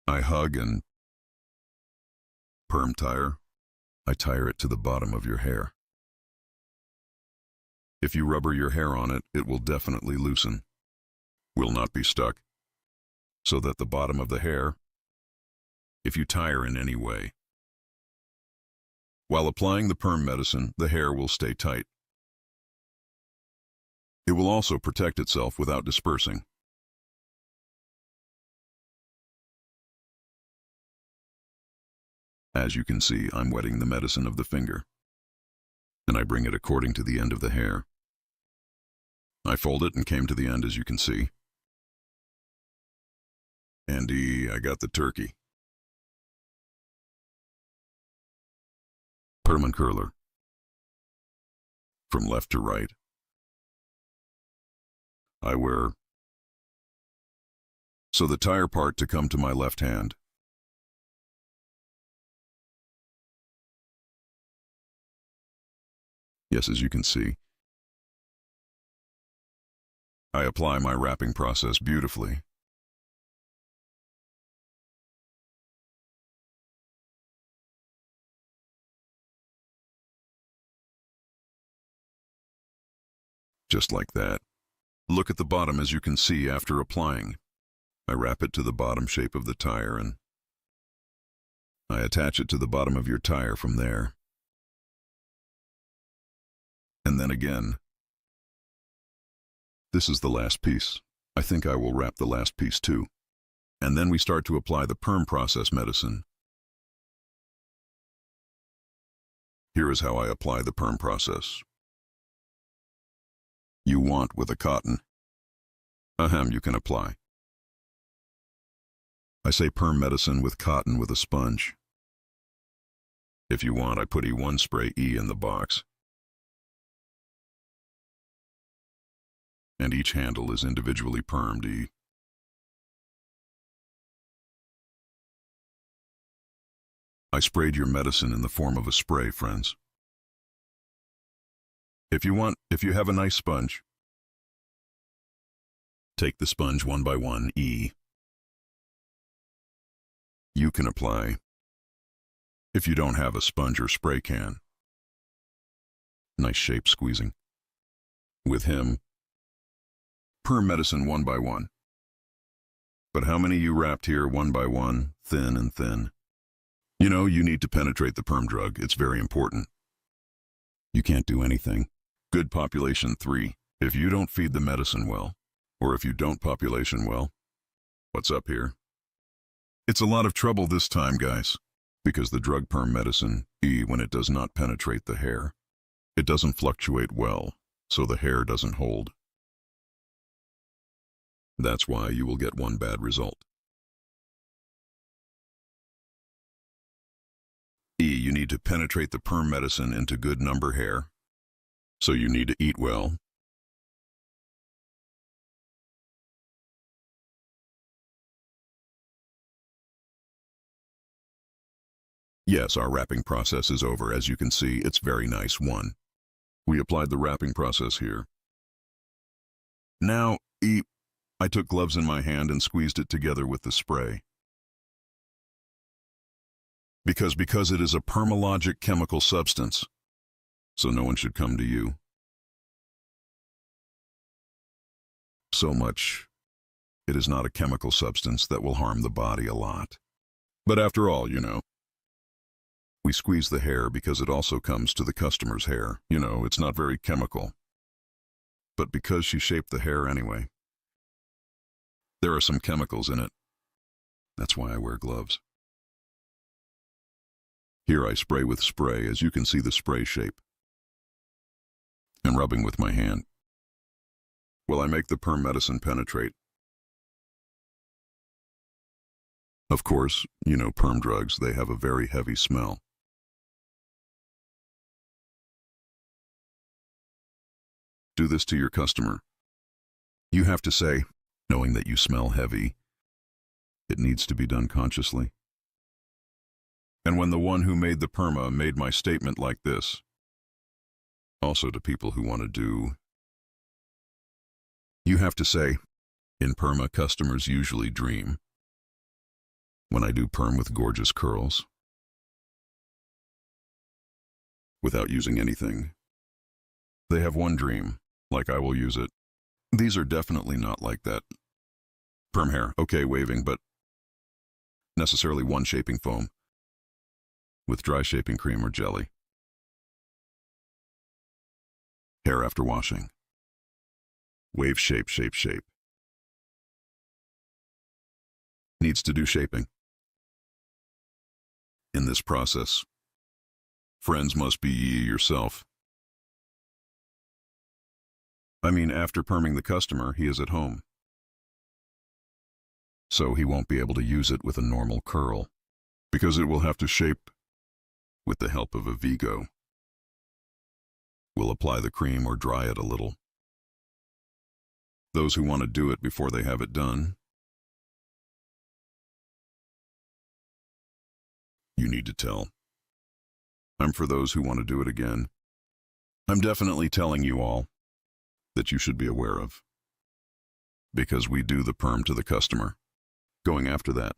I hug and perm tire. I tire it to the bottom of your hair. If you rubber your hair on it, it will definitely loosen. Will not be stuck. So that the bottom of the hair, if you tire in any way. While applying the perm medicine, the hair will stay tight. It will also protect itself without dispersing. As you can see, I'm wetting the medicine of the finger, and I bring it according to the end of the hair. I fold it and came to the end, as you can see. And I got the turkey. Perm and curler. From left to right. I wear so the tire part to come to my left hand. Yes, as you can see, I apply my wrapping process beautifully. Just like that. Look at the bottom. As you can see, after applying, I wrap it to the bottom shape of the tire and I attach it to the bottom of your tire from there. And then again. This is the last piece. I think I will wrap the last piece too. And then we start to apply the perm process medicine. Here is how I apply the perm process. You want with a cotton. You can apply. I say perm medicine with cotton with a sponge. If you want, I put E1 spray E in the box. And each handle is individually permed E. I sprayed your medicine in the form of a spray, friends. If you have a nice sponge, take the sponge one by one, E. You can apply. If you don't have a sponge or spray can, nice shape squeezing. With him, perm medicine one by one. But how many you wrapped here one by one, thin and thin? You know, you need to penetrate the perm drug. It's very important. You can't do anything. Good population 3. If you don't feed the medicine well, or if you don't population well, what's up here? It's a lot of trouble this time, guys, because the drug perm medicine, E, when it does not penetrate the hair, it doesn't fluctuate well, so the hair doesn't hold. That's why you will get one bad result. E, you need to penetrate the perm medicine into good number hair, so you need to eat well. Yes, our wrapping process is over. As you can see, it's very nice. 1. We applied the wrapping process here. Now, E, I took gloves in my hand and squeezed it together with the spray. Because it is a permalogic chemical substance, so no one should come to you. So much, it is not a chemical substance that will harm the body a lot. But after all, you know, we squeeze the hair because it also comes to the customer's hair. You know, it's not very chemical. But because she shaped the hair anyway, there are some chemicals in it. That's why I wear gloves. Here I spray with spray, as you can see the spray shape. And rubbing with my hand. Well, I make the perm medicine penetrate. Of course, you know, perm drugs, they have a very heavy smell. Do this to your customer. You have to say, knowing that you smell heavy, it needs to be done consciously. And when the one who made the perma made my statement like this, also to people who want to do, you have to say, in perma, customers usually dream. When I do perm with gorgeous curls, without using anything, they have one dream, like I will use it. These are definitely not like that. Perm hair, okay, waving, but necessarily one shaping foam with dry shaping cream or jelly. Hair after washing. Wave shape, shape, shape. Needs to do shaping. In this process, friends must be ye yourself. I mean, after perming the customer, he is at home. So he won't be able to use it with a normal curl, because it will have to shape with the help of a Vigo. We'll apply the cream or dry it a little. Those who want to do it before they have it done, you need to tell. I'm for those who want to do it again. I'm definitely telling you all that you should be aware of, because we do the perm to the customer. Going after that.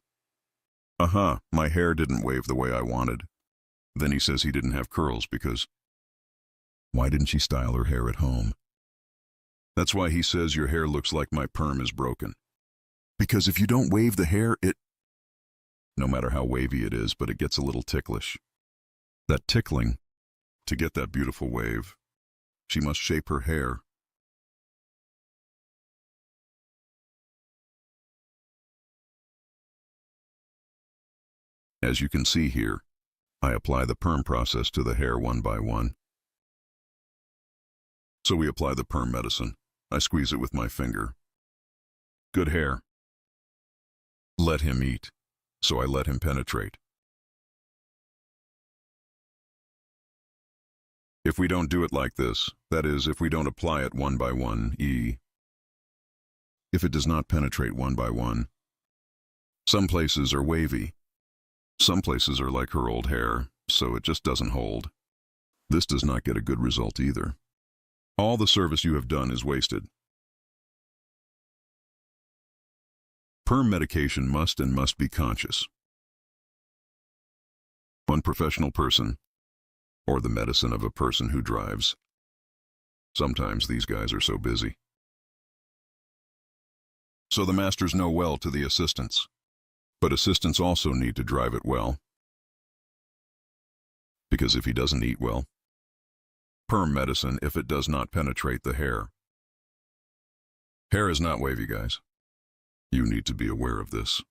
My hair didn't wave the way I wanted. Then he says he didn't have curls because why didn't she style her hair at home? That's why he says your hair looks like my perm is broken. Because if you don't wave the hair, no matter how wavy it is, but it gets a little ticklish. That tickling, to get that beautiful wave, she must shape her hair. As you can see here, I apply the perm process to the hair one by one. So we apply the perm medicine. I squeeze it with my finger. Good hair. Let him eat. So I let him penetrate. If we don't do it like this, that is, if we don't apply it one by one, if it does not penetrate one by one, some places are wavy. Some places are like her old hair, so it just doesn't hold. This does not get a good result either. All the service you have done is wasted. Perm medication must be conscious. One professional person, or the medicine of a person who drives. Sometimes these guys are so busy. So the masters know well to the assistants. But assistants also need to drive it well. Because if he doesn't eat well, perm medicine, if it does not penetrate the hair. Hair is not wavy, guys. You need to be aware of this.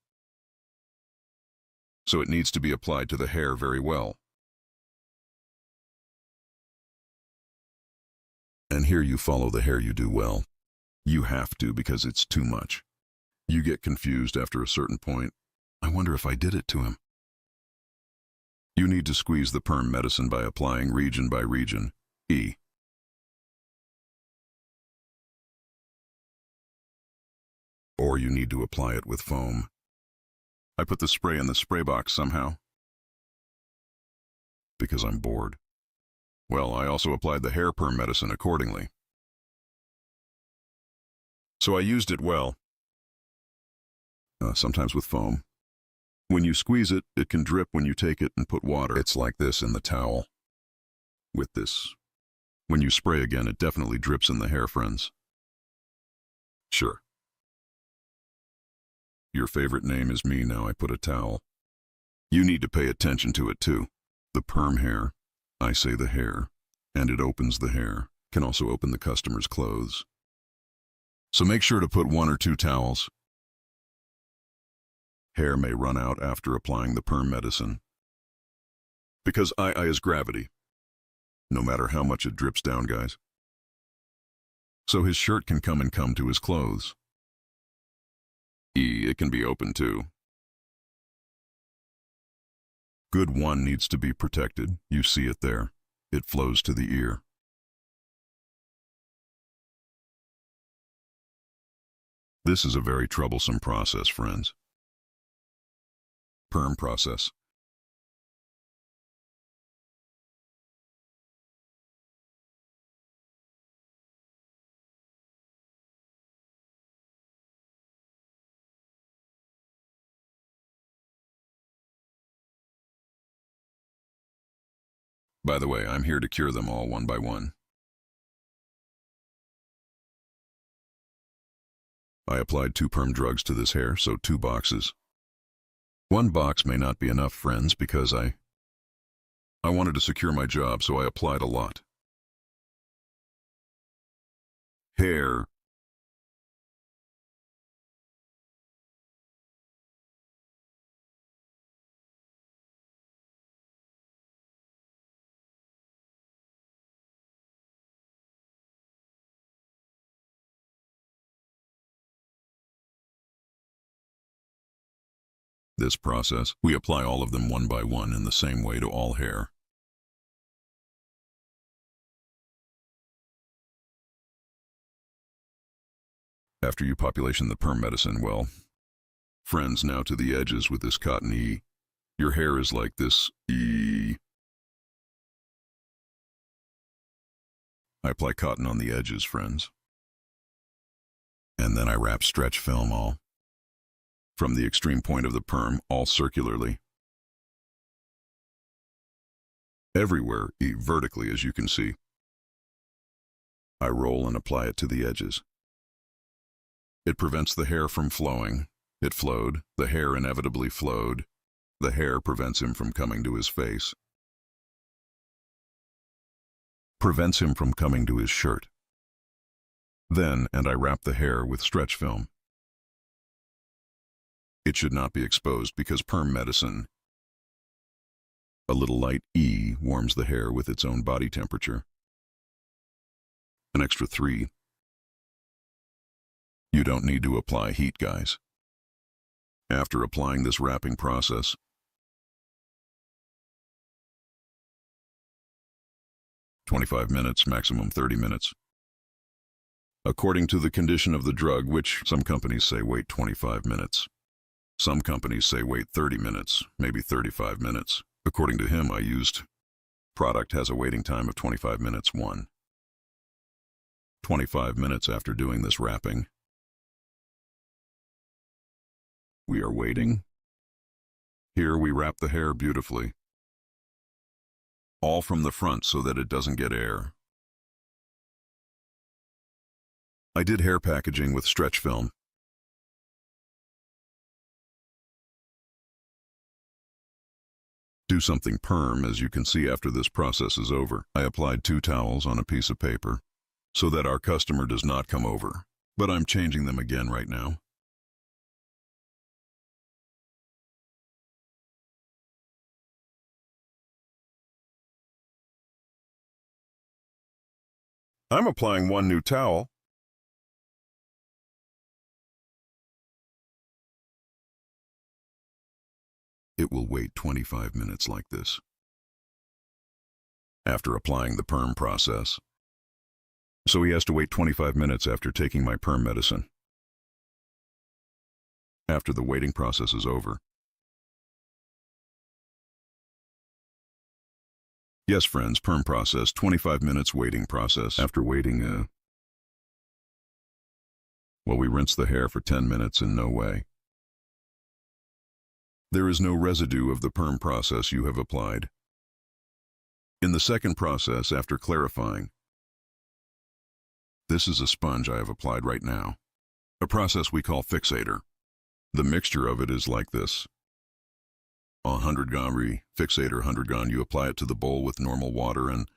So it needs to be applied to the hair very well. And here you follow the hair you do well. You have to because it's too much. You get confused after a certain point. I wonder if I did it to him. You need to squeeze the perm medicine by applying region by region, Or you need to apply it with foam. I put the spray in the spray box somehow. Because I'm bored. Well, I also applied the hair perm medicine accordingly. So I used it well. Sometimes with foam. When you squeeze it, it can drip when you take it and put water. It's like this in the towel. With this. When you spray again, it definitely drips in the hair, friends. Sure. Your favorite name is me now. I put a towel. You need to pay attention to it too. The perm hair, I say the hair, and it opens the hair, can also open the customer's clothes. So make sure to put 1 or 2 towels. Hair may run out after applying the perm medicine. Because I is gravity. No matter how much it drips down, guys. So his shirt can come to his clothes. It can be open too. Good one needs to be protected. You see it there. It flows to the ear. This is a very troublesome process, friends. Perm process. By the way, I'm here to cure them all one by one. I applied 2 perm drugs to this hair, so 2 boxes. 1 box may not be enough, friends, because I wanted to secure my job, so I applied a lot. Hair. This process, we apply all of them one by one in the same way to all hair. After you population the perm medicine, well, friends, now to the edges with this cotton Your hair is like this I apply cotton on the edges, friends. And then I wrap stretch film all from the extreme point of the perm, all circularly. Everywhere, vertically, as you can see. I roll and apply it to the edges. It prevents the hair from flowing. It flowed. The hair inevitably flowed. The hair prevents him from coming to his face. Prevents him from coming to his shirt. Then, and I wrap the hair with stretch film. It should not be exposed because perm medicine, a little light E, warms the hair with its own body temperature. An extra 3. You don't need to apply heat, guys. After applying this wrapping process, "25 minutes, maximum 30 minutes. According to the condition of the drug, which some companies say wait 25 minutes. Some companies say wait 30 minutes, maybe 35 minutes. According to him, I used product has a waiting time of 25 minutes. 25 minutes after doing this wrapping. We are waiting. Here we wrap the hair beautifully. All from the front so that it doesn't get air. I did hair packaging with stretch film. Do something perm, as you can see after this process is over. I applied 2 towels on a piece of paper so that our customer does not come over, but I'm changing them again right now. I'm applying 1 new towel. It will wait 25 minutes like this. After applying the perm process. So he has to wait 25 minutes after taking my perm medicine. After the waiting process is over. Yes, friends, perm process, 25 minutes waiting process. After waiting, well, we rinse the hair for 10 minutes in no way. There is no residue of the perm process you have applied. In the second process, after clarifying, this is a sponge I have applied right now, a process we call fixator. The mixture of it is like this. 100 gram fixator, 100 gram, you apply it to the bowl with normal water and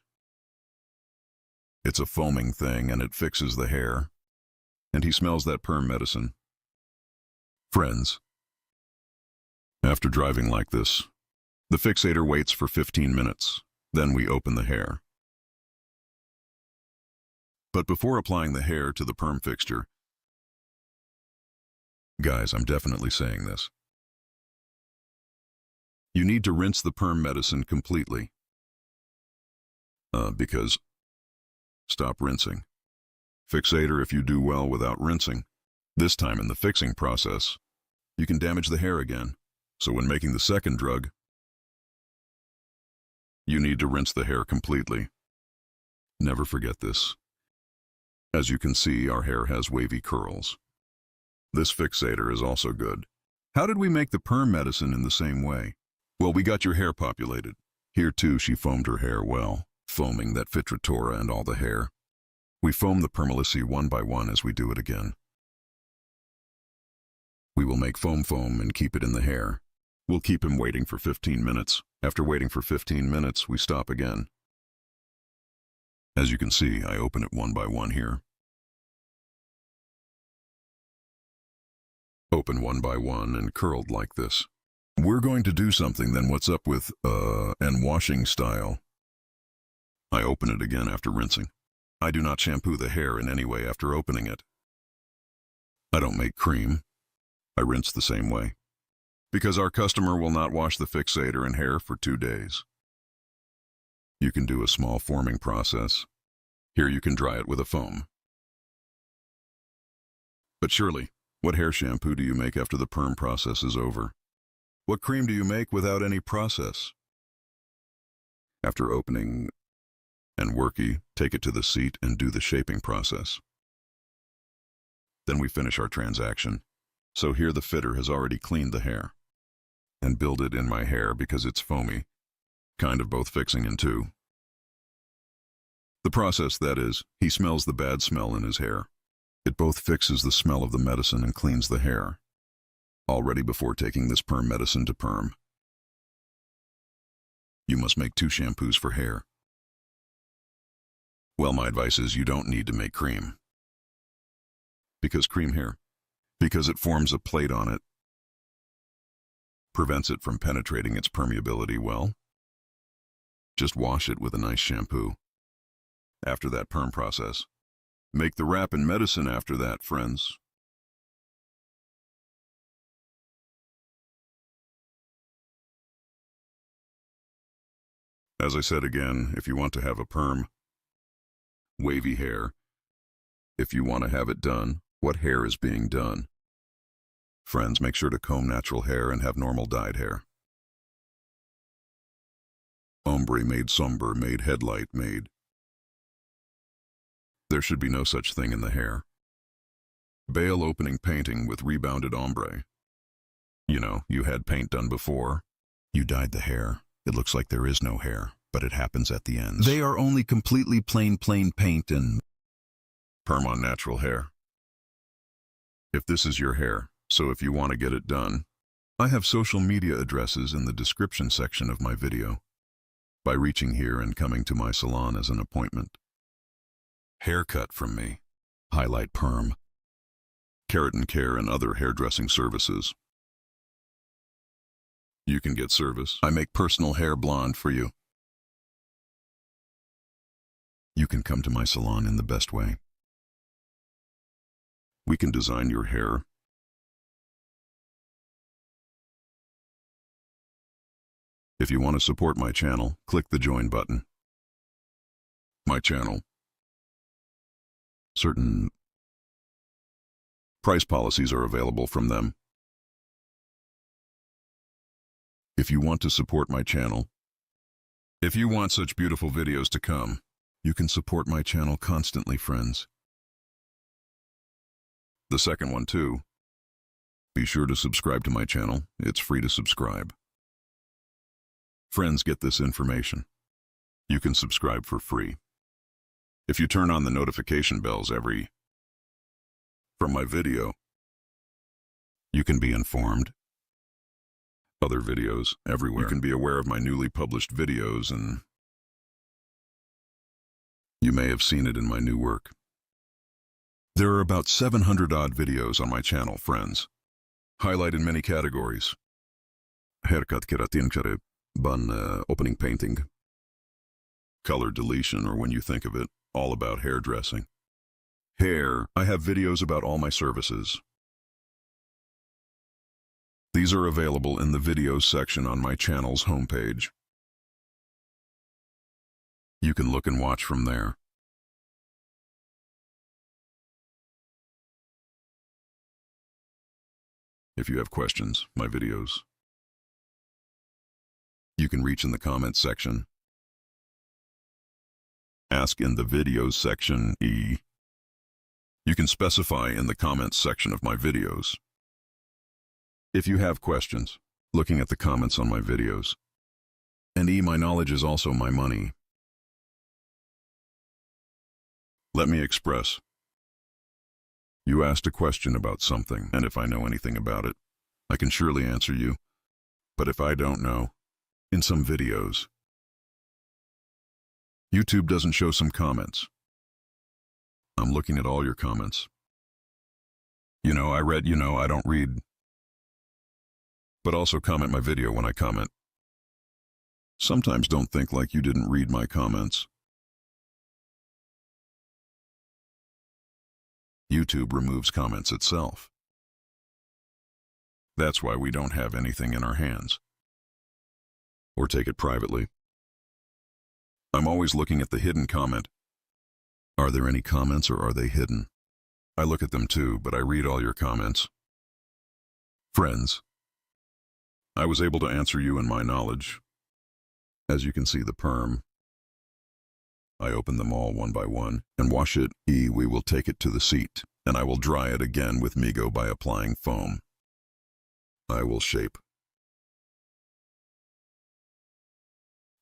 it's a foaming thing and it fixes the hair. And he smells that perm medicine. Friends, after driving like this, the fixator waits for 15 minutes. Then we open the hair. But before applying the hair to the perm fixture, guys, I'm definitely saying this. You need to rinse the perm medicine completely. Because, stop rinsing. Fixator, if you do well without rinsing, this time in the fixing process, you can damage the hair again. So when making the second drug, you need to rinse the hair completely. Never forget this. As you can see, our hair has wavy curls. This fixator is also good. How did we make the perm medicine in the same way? Well, we got your hair populated. Here too, she foamed her hair well, foaming that Fitratora and all the hair. We foam the permalici one by one as we do it again. We will make foam and keep it in the hair. We'll keep him waiting for 15 minutes. After waiting for 15 minutes, we stop again. As you can see, I open it one by one here. Open one by one and curled like this. We're going to do something then. What's up with, and washing style? I open it again after rinsing. I do not shampoo the hair in any way after opening it. I don't make cream. I rinse the same way. Because our customer will not wash the fixator and hair for 2 days. You can do a small forming process. Here you can dry it with a foam. But surely, what hair shampoo do you make after the perm process is over? What cream do you make without any process? After opening, and worky, take it to the seat and do the shaping process. Then we finish our transaction. So here the fitter has already cleaned the hair and build it in my hair because it's foamy, kind of both fixing and two. The process, that is, he smells the bad smell in his hair. It both fixes the smell of the medicine and cleans the hair, all ready before taking this perm medicine to perm. You must make 2 shampoos for hair. Well, my advice is you don't need to make cream. Because cream hair, because it forms a plate on it, prevents it from penetrating its permeability well. Just wash it with a nice shampoo. After that perm process, make the wrap and medicine after that, friends. As I said again, if you want to have a perm, wavy hair, if you want to have it done, what hair is being done? Friends, make sure to comb natural hair and have normal dyed hair. Ombre made somber, made headlight made. There should be no such thing in the hair. Bail opening painting with rebounded ombre. You know, you had paint done before. You dyed the hair. It looks like there is no hair, but it happens at the ends. They are only completely plain paint and perm on natural hair. If this is your hair, so if you want to get it done, I have social media addresses in the description section of my video. By reaching here and coming to my salon as an appointment. Haircut from me, highlight perm, keratin care and other hairdressing services. You can get service. I make personal hair blonde for you. You can come to my salon in the best way. We can design your hair. If you want to support my channel, click the join button. My channel. Certain price policies are available from them. If you want to support my channel, if you want such beautiful videos to come, you can support my channel constantly, friends. The second one too. Be sure to subscribe to my channel. It's free to subscribe. Friends, get this information. You can subscribe for free. If you turn on the notification bells from my video, you can be informed. Other videos everywhere. You can be aware of my newly published videos, and you may have seen it in my new work. There are about 700 odd videos on my channel, friends. Highlight in many categories. Haircut, keratin care, bun, opening painting. Color deletion, or when you think of it, all about hairdressing. Hair, I have videos about all my services. These are available in the videos section on my channel's homepage. You can look and watch from there. If you have questions, my videos, you can reach in the comments section. Ask in the videos section E. You can specify in the comments section of my videos. If you have questions, looking at the comments on my videos. And E, my knowledge is also my money. Let me express. You asked a question about something, and if I know anything about it, I can surely answer you. But if I don't know, in some videos, YouTube doesn't show some comments. I'm looking at all your comments. I don't read. But also comment my video when I comment. Sometimes don't think like you didn't read my comments. YouTube removes comments itself. That's why we don't have anything in our hands. Or take it privately. I'm always looking at the hidden comment. Are there any comments or are they hidden? I look at them too, but I read all your comments. Friends, I was able to answer you in my knowledge. As you can see, the perm I open them all one by one and wash it. We will take it to the seat, and I will dry it again with Migo by applying foam. I will shape.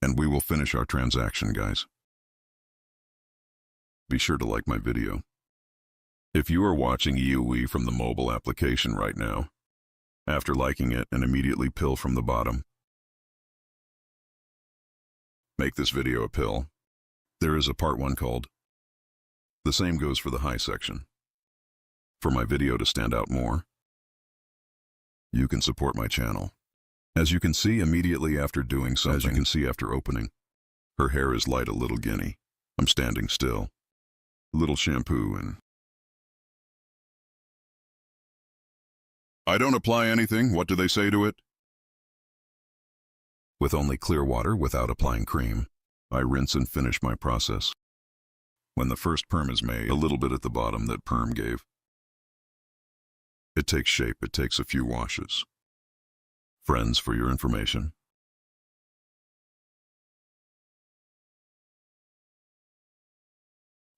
And we will finish our transaction, guys. Be sure to like my video. If you are watching EUE from the mobile application right now, after liking it and immediately pill from the bottom, make this video a pill. There is a part 1 called. The same goes for the high section. For my video to stand out more, you can support my channel. As you can see immediately after doing something, as you can see after opening, her hair is light a little guinea. I'm standing still. A little shampoo and... I don't apply anything. What do they say to it? With only clear water without applying cream, I rinse and finish my process. When the first perm is made, a little bit at the bottom that perm gave. It takes shape. It takes a few washes. Friends, for your information,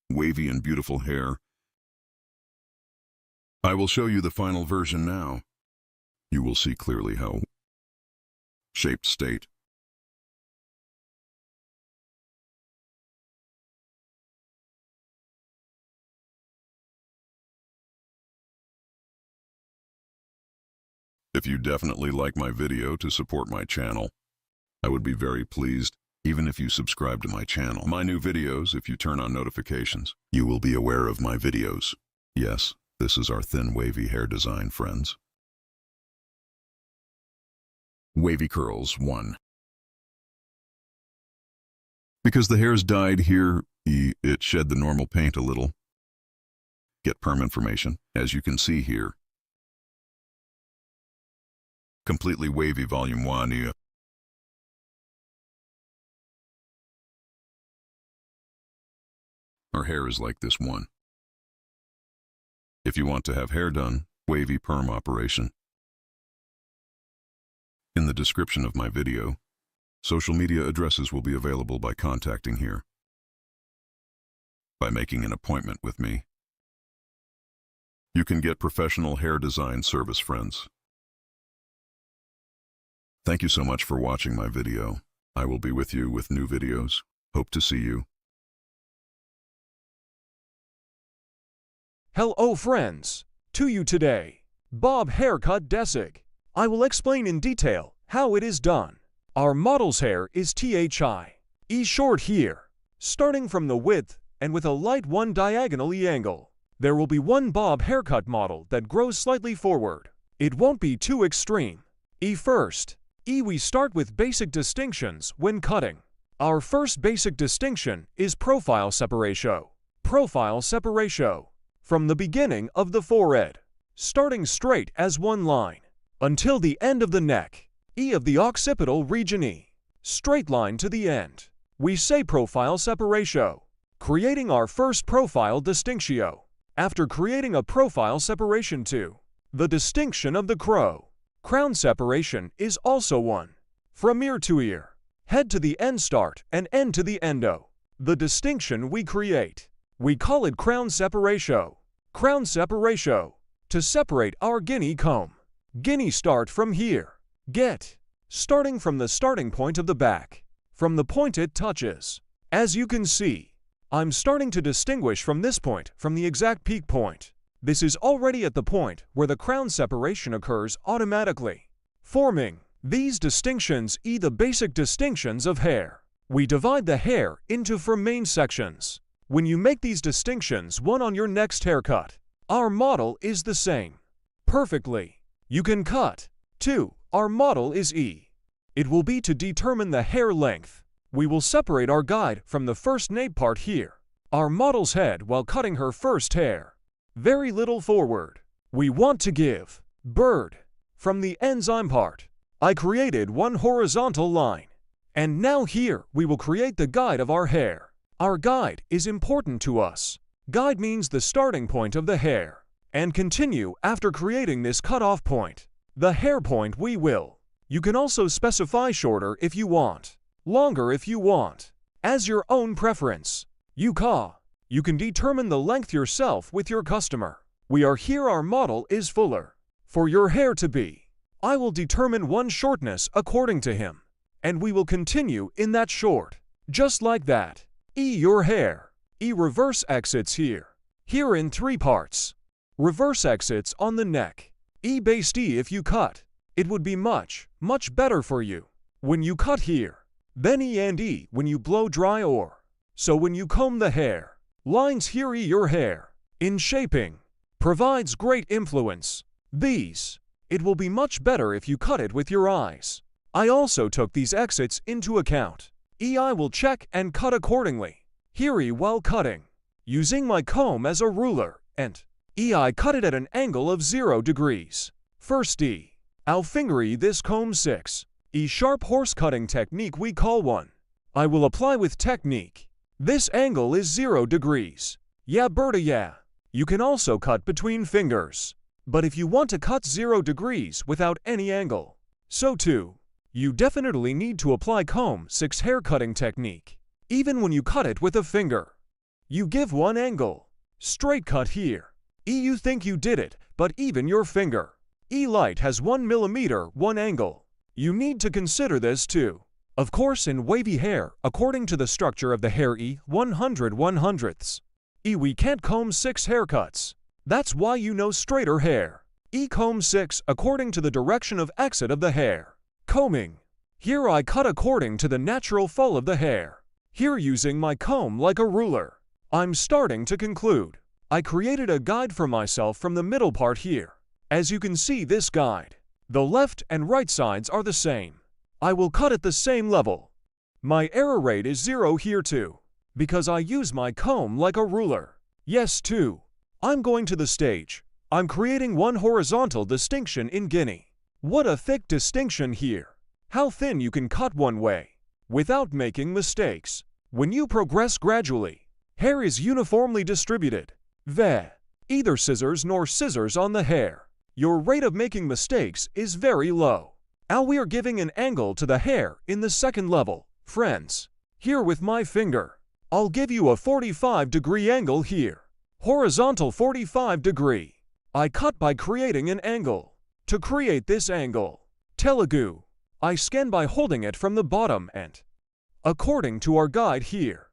wavy and beautiful hair. I will show you the final version now. You will see clearly how shaped state. If you definitely like my video to support my channel, I would be very pleased, even if you subscribe to my channel. My new videos, if you turn on notifications, you will be aware of my videos. Yes, this is our thin wavy hair design, friends. Wavy curls 1. Because the hair's dyed here, it shed the normal paint a little. Get perm information, as you can see here. Completely wavy volume 1. Our hair is like this one. If you want to have hair done, wavy perm operation. In the description of my video, social media addresses will be available by contacting here. By making an appointment with me, you can get professional hair design service, friends. Thank you so much for watching my video. I will be with you with new videos. Hope to see you. Hello friends, to you today, Bob Haircut Desig. I will explain in detail how it is done. Our model's hair is THI, short here, starting from the width and with a light 1 diagonally angle. There will be one bob haircut model that grows slightly forward. It won't be too extreme. First, we start with basic distinctions when cutting. Our first basic distinction is profile separation. Profile separation. From the beginning of the forehead, starting straight as one line, until the end of the neck, of the occipital region straight line to the end. We say profile separation. Creating our first profile distinction. After creating a profile separation 2, the distinction of the crown separation is also one. From ear to ear, head to the end start and end to the endo. The distinction we create, we call it crown separation. Crown separation. To separate our guinea comb. Guinea start from here. Starting from the starting point of the back. From the point it touches. As you can see, I'm starting to distinguish from this point from the exact peak point. This is already at the point where the crown separation occurs automatically, forming these distinctions the basic distinctions of hair. We divide the hair into 4 main sections. When you make these distinctions 1 on your next haircut, our model is the same. Perfectly. You can cut. 2. Our model is It will be to determine the hair length. We will separate our guide from the first nape part here. Our model's head while cutting her first hair. Very little forward. We want to give bird. From the enzyme part, I created one horizontal line. And now here we will create the guide of our hair. Our guide is important to us. Guide means the starting point of the hair. And continue after creating this cutoff point. The hair point we will. You can also specify shorter if you want, longer if you want. as your own preference. You can determine the length yourself with your customer. We are here, our model is fuller. For your hair to be, I will determine one shortness according to him, and we will continue in that short. Just like that. Your hair. Reverse exits here. Here in 3 parts. Reverse exits on the neck. Base if you cut. It would be much better for you. When you cut here. Then and when you blow dry or. So when you comb the hair. Lines here your hair. In shaping. Provides great influence. These. It will be much better if you cut it with your eyes. I also took these exits into account. I will check and cut accordingly. Here while cutting. Using my comb as a ruler and I cut it at an angle of 0 degrees. First I'll finger this comb 6. Sharp horse cutting technique we call one. I will apply with technique. This angle is 0 degrees. Yeah Berta yeah. You can also cut between fingers. But if you want to cut 0 degrees without any angle, so too, you definitely need to apply comb 6 hair cutting technique. Even when you cut it with a finger. You give one angle. Straight cut here. You think you did it, but even your finger. Light has 1 millimeter, one angle. You need to consider this too. Of course in wavy hair, according to the structure of the hair 100/100ths. We can't comb 6 haircuts. That's why you know straighter hair. Comb 6 according to the direction of exit of the hair. Combing. Here I cut according to the natural fall of the hair. Here using my comb like a ruler. I'm starting to conclude. I created a guide for myself from the middle part here. As you can see this guide. The left and right sides are the same. I will cut at the same level. My error rate is 0 here too. Because I use my comb like a ruler. Yes too. I'm going to the stage. I'm creating one horizontal distinction in Guinea. What a thick distinction here. How thin you can cut one way. Without making mistakes. When you progress gradually, hair is uniformly distributed. Either scissors nor scissors on the hair. Your rate of making mistakes is very low. Now we are giving an angle to the hair in the second level, friends. Here with my finger, I'll give you a 45-degree angle here. Horizontal 45-degree. I cut by creating an angle. To create this angle, Telugu, I scan by holding it from the bottom and, according to our guide here,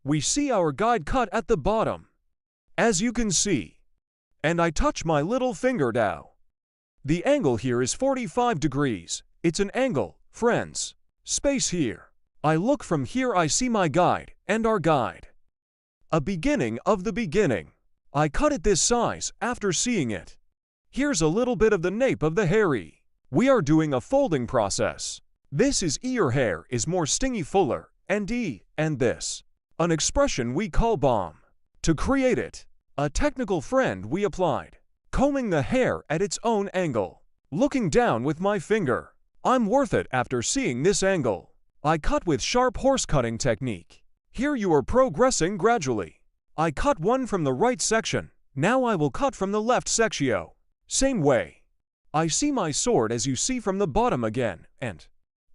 we see our guide cut at the bottom. As you can see, and I touch my little finger now. The angle here is 45 degrees. It's an angle, friends. Space here. I look from here, I see my guide and our guide. A beginning of the beginning. I cut it this size after seeing it. Here's a little bit of the nape of the hair. We are doing a folding process. This is your hair is more stingy fuller, and this. An expression we call bomb. To create it, a technical friend we applied. Combing the hair at its own angle. Looking down with my finger. I'm worth it after seeing this angle. I cut with sharp horse cutting technique. Here you are progressing gradually. I cut one from the right section. Now I will cut from the left section. Same way. I see my sword as you see from the bottom again, and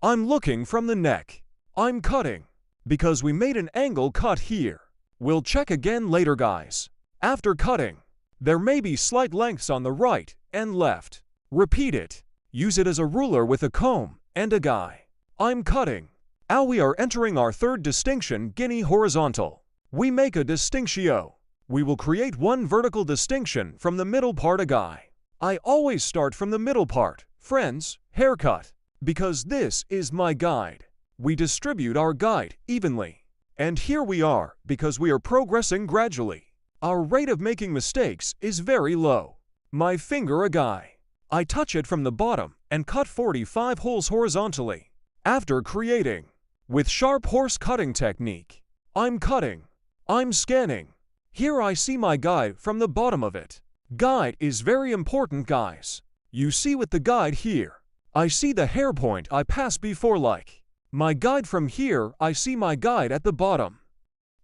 I'm looking from the neck. I'm cutting. Because we made an angle cut here. We'll check again later, guys. After cutting, there may be slight lengths on the right and left. Repeat it. Use it as a ruler with a comb and a guide. I'm cutting. Now we are entering our third distinction, Guinea horizontal. We make a distinction. We will create one vertical distinction from the middle part, a guide. I always start from the middle part, friends, haircut, because this is my guide. We distribute our guide evenly. And here we are, because we are progressing gradually. Our rate of making mistakes is very low. My finger a guide. I touch it from the bottom and cut 45 holes horizontally. After creating, with sharp horse cutting technique, I'm cutting. I'm scanning. Here I see my guide from the bottom of it. Guide is very important, guys. You see with the guide here, I see the hair point I passed before like. My guide from here, I see my guide at the bottom.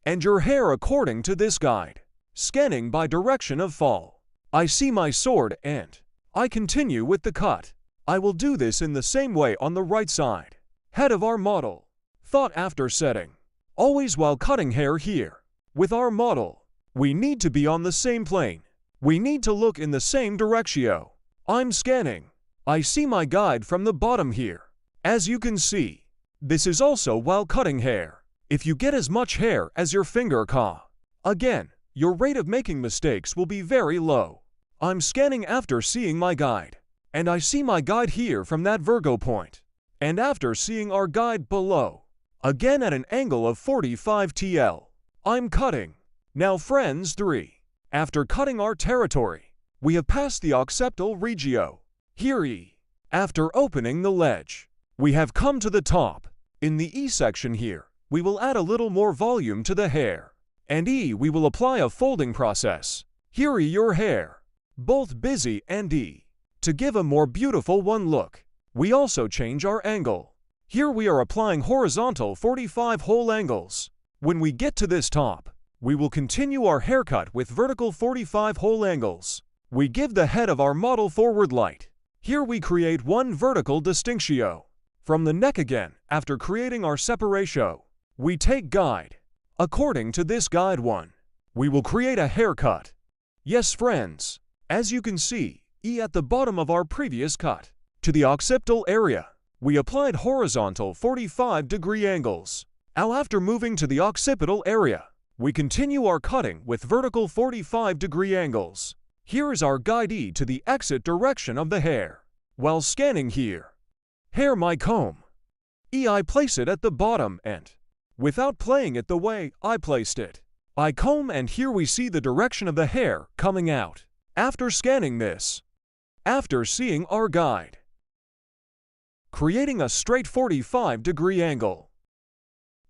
And your hair according to this guide. Scanning by direction of fall. I see my sword and I continue with the cut. I will do this in the same way on the right side. Head of our model. Thought after setting. Always while cutting hair here, with our model, we need to be on the same plane. We need to look in the same direction. I'm scanning. I see my guide from the bottom here. As you can see, this is also while cutting hair. If you get as much hair as your finger can, again, your rate of making mistakes will be very low. I'm scanning after seeing my guide, and I see my guide here from that Virgo point, and after seeing our guide below, again at an angle of 45 TL, I'm cutting. Now friends 3, after cutting our territory, we have passed the occipital regio. Here E, after opening the ledge, we have come to the top. In the E section here, we will add a little more volume to the hair, and E we will apply a folding process. Here E your hair, both busy and E, to give a more beautiful one look. We also change our angle. Here we are applying horizontal 45 whole angles. When we get to this top, we will continue our haircut with vertical 45 whole angles. We give the head of our model forward light. Here we create one vertical distinction. From the neck again, after creating our separation, we take guide. According to this guide one, we will create a haircut. Yes friends, as you can see, E at the bottom of our previous cut. To the occipital area, we applied horizontal 45-degree angles. Now after moving to the occipital area, we continue our cutting with vertical 45-degree angles. Here is our guide E to the exit direction of the hair. While scanning here, hair my comb. E I place it at the bottom and, without playing it the way I placed it, I comb and here we see the direction of the hair coming out. After scanning this, after seeing our guide, creating a straight 45-degree angle,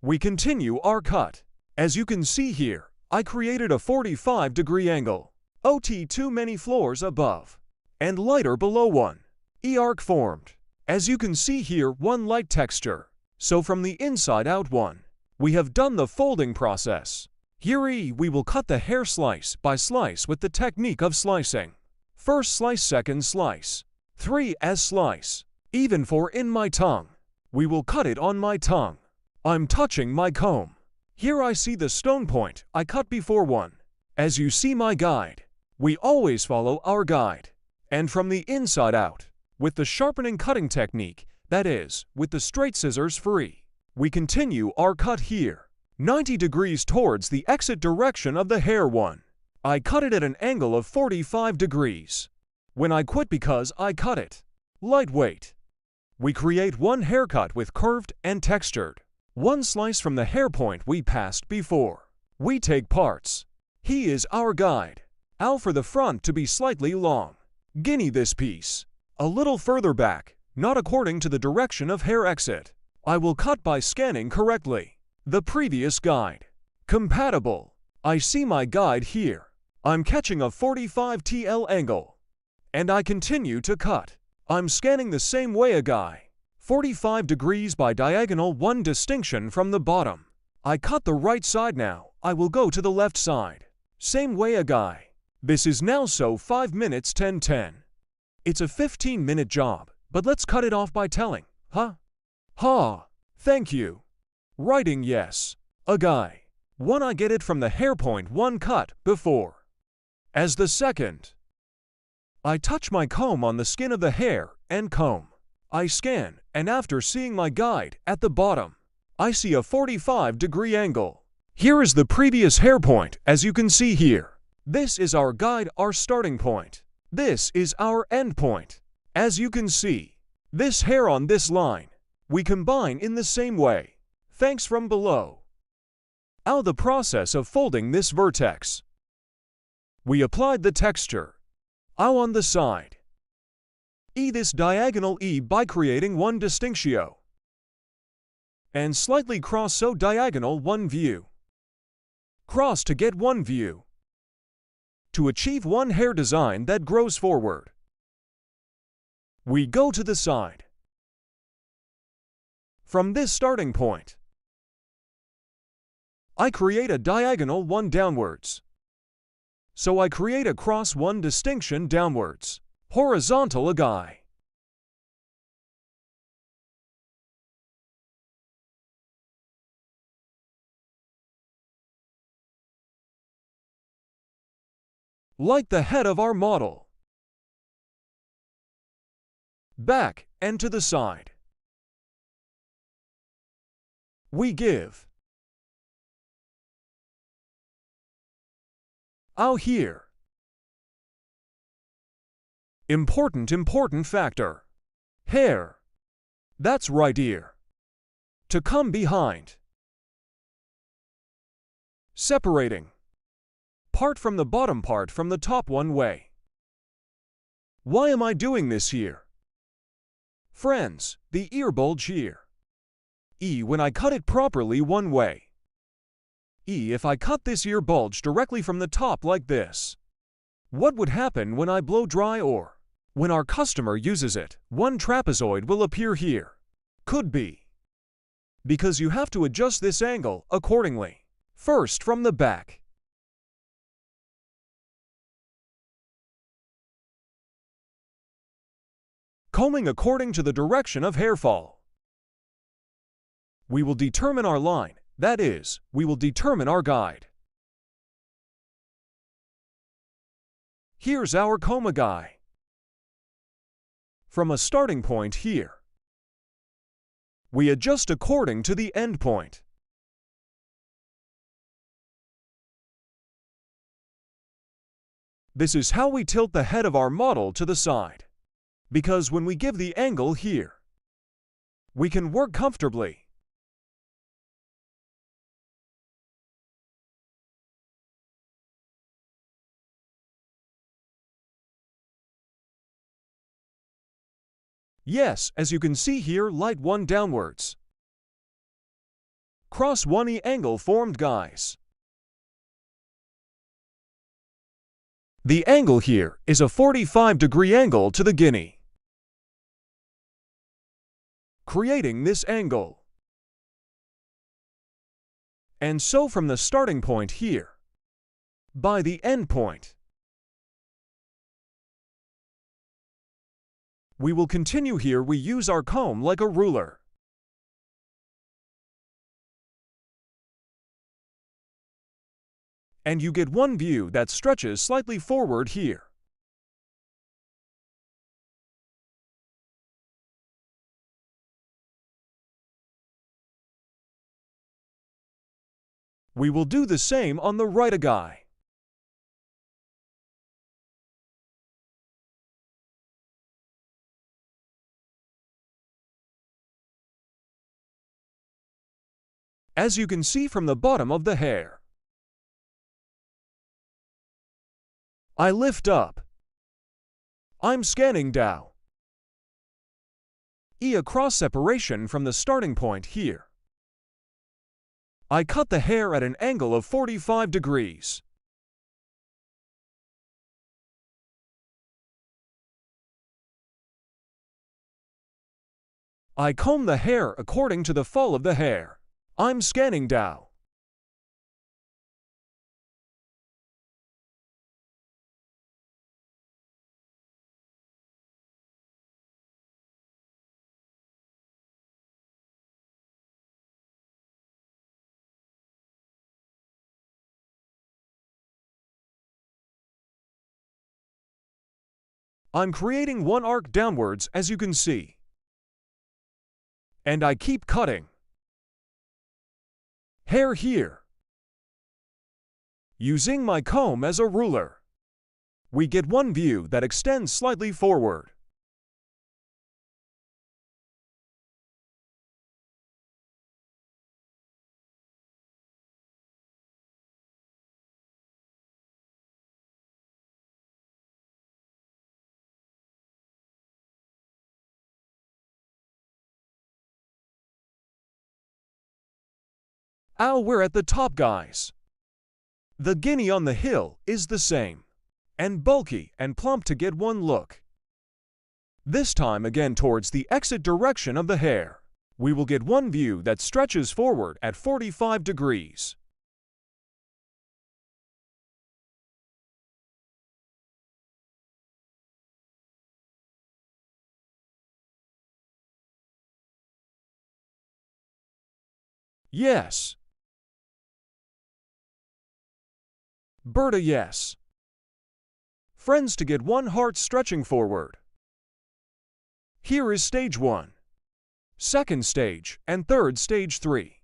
we continue our cut. As you can see here, I created a 45-degree angle, OT too many floors above, and lighter below one. E arc formed. As you can see here, one light texture. So from the inside out one, we have done the folding process. Here E we will cut the hair slice by slice with the technique of slicing. First slice, second slice, 3 as slice. Even for in my tongue, we will cut it on my tongue. I'm touching my comb. Here I see the stone point I cut before one. As you see my guide, we always follow our guide. And from the inside out, with the sharpening cutting technique, that is, with the straight scissors free, we continue our cut here, 90 degrees towards the exit direction of the hair one. I cut it at an angle of 45 degrees. When I quit because I cut it lightweight, we create one haircut with curved and textured. One slice from the hair point we passed before. We take parts. He is our guide. Al for the front to be slightly long. Guinea this piece. A little further back, not according to the direction of hair exit. I will cut by scanning correctly. The previous guide. Compatible. I see my guide here. I'm catching a 45 TL angle. And I continue to cut. I'm scanning the same way a guy. 45 degrees by diagonal, one distinction from the bottom. I cut the right side now. I will go to the left side. Same way a guy. This is now so 5 minutes 10:10. It's a 15-minute job, but let's cut it off by telling, huh? Ha, thank you. Writing yes. A guy. One I get it from the hair point one cut before. As the second, I touch my comb on the skin of the hair and comb. I scan, and after seeing my guide at the bottom, I see a 45-degree angle. Here is the previous hair point, as you can see here. This is our guide, our starting point. This is our end point. As you can see, this hair on this line, we combine in the same way. Thanks from below. Now the process of folding this vertex. We applied the texture. Now on the side. E this diagonal E by creating one distinction. And slightly cross so diagonal one view. Cross to get one view. To achieve one hair design that grows forward. We go to the side. From this starting point, I create a diagonal one downwards. So I create a cross one distinction downwards. Horizontal a guy. like the head of our model. Back and to the side. We give out here. Important factor. Hair. That's right ear. To come behind. Separating. Part from the bottom part from the top one way. Why am I doing this here? Friends, the ear bulge here. When I cut it properly one way. If I cut this ear bulge directly from the top like this. What would happen when I blow dry or when our customer uses it? One trapezoid will appear here. Could be. Because you have to adjust this angle accordingly. First from the back. Combing according to the direction of hair fall. We will determine our line, that is, we will determine our guide. Here's our comb guide. From a starting point here. We adjust according to the end point. This is how we tilt the head of our model to the side. Because when we give the angle here, we can work comfortably. Yes, as you can see here, light one downwards. Cross 1 angle formed, guys. The angle here is a 45-degree angle to the guinea. Creating this angle. And so from the starting point here, by the end point, we will continue here. We use our comb like a ruler. And you get one view that stretches slightly forward here. We will do the same on the right guy. As you can see from the bottom of the hair, I lift up. I'm scanning down. A cross separation from the starting point here. I cut the hair at an angle of 45 degrees. I comb the hair according to the fall of the hair. I'm scanning down. I'm creating one arc downwards, as you can see. And I keep cutting hair here. Using my comb as a ruler, we get one view that extends slightly forward. We're at the top, guys. The guinea on the hill is the same, and bulky and plump to get one look. This time again towards the exit direction of the hair. We will get one view that stretches forward at 45 degrees. Yes. Berta, yes. friends to get one heart stretching forward. Here is stage 1, second stage, and third stage 3.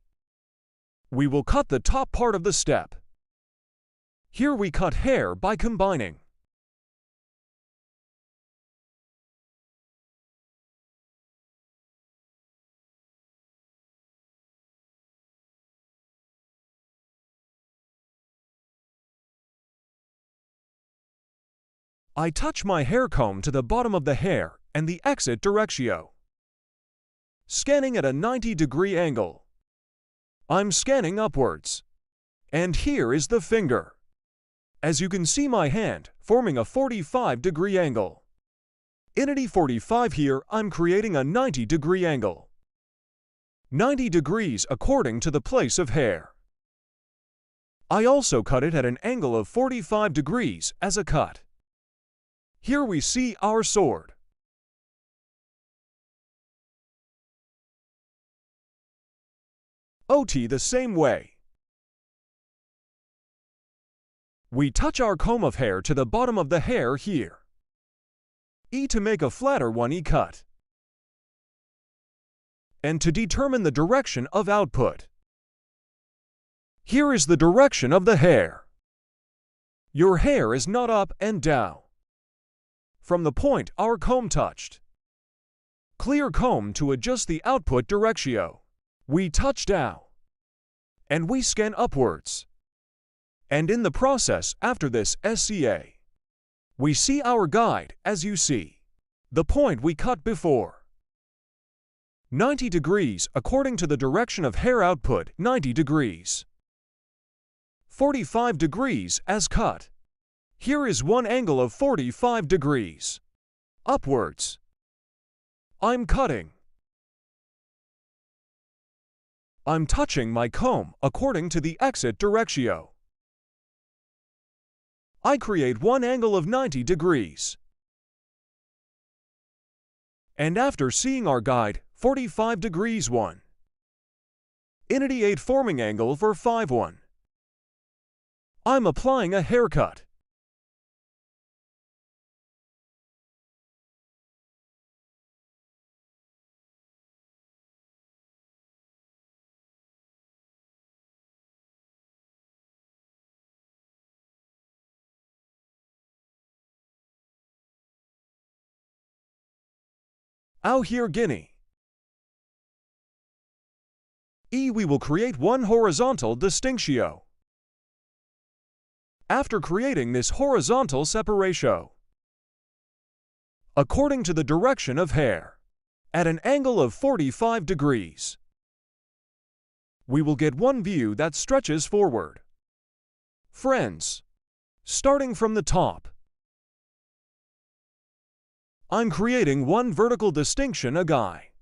We will cut the top part of the step. Here we cut hair by combining. I touch my hair comb to the bottom of the hair and the exit directio. Scanning at a 90-degree angle. I'm scanning upwards. And here is the finger. As you can see my hand forming a 45-degree angle. In a 45 here, I'm creating a 90-degree angle. 90 degrees according to the place of hair. I also cut it at an angle of 45 degrees as a cut. Here we see our sword. OT the same way. We touch our comb of hair to the bottom of the hair here. E to make a flatter one E cut. And to determine the direction of output. Here is the direction of the hair. Your hair is not up and down. From the point our comb touched. Clear comb to adjust the output directio. We touch down. And we scan upwards. And in the process after this SCA. We see our guide as you see. The point we cut before. 90 degrees according to the direction of hair output 90 degrees. 45 degrees as cut. Here is one angle of 45 degrees. Upwards. I'm cutting. I'm touching my comb according to the exit directio. I create one angle of 90 degrees. And after seeing our guide, 45 degrees 1. Inity 8 forming angle for 5-1. I'm applying a haircut. Out here Guinea. E we will create one horizontal distinctio. After creating this horizontal separatio, according to the direction of hair, at an angle of 45 degrees, we will get one view that stretches forward. Friends, starting from the top, I'm creating one vertical distinction a guy.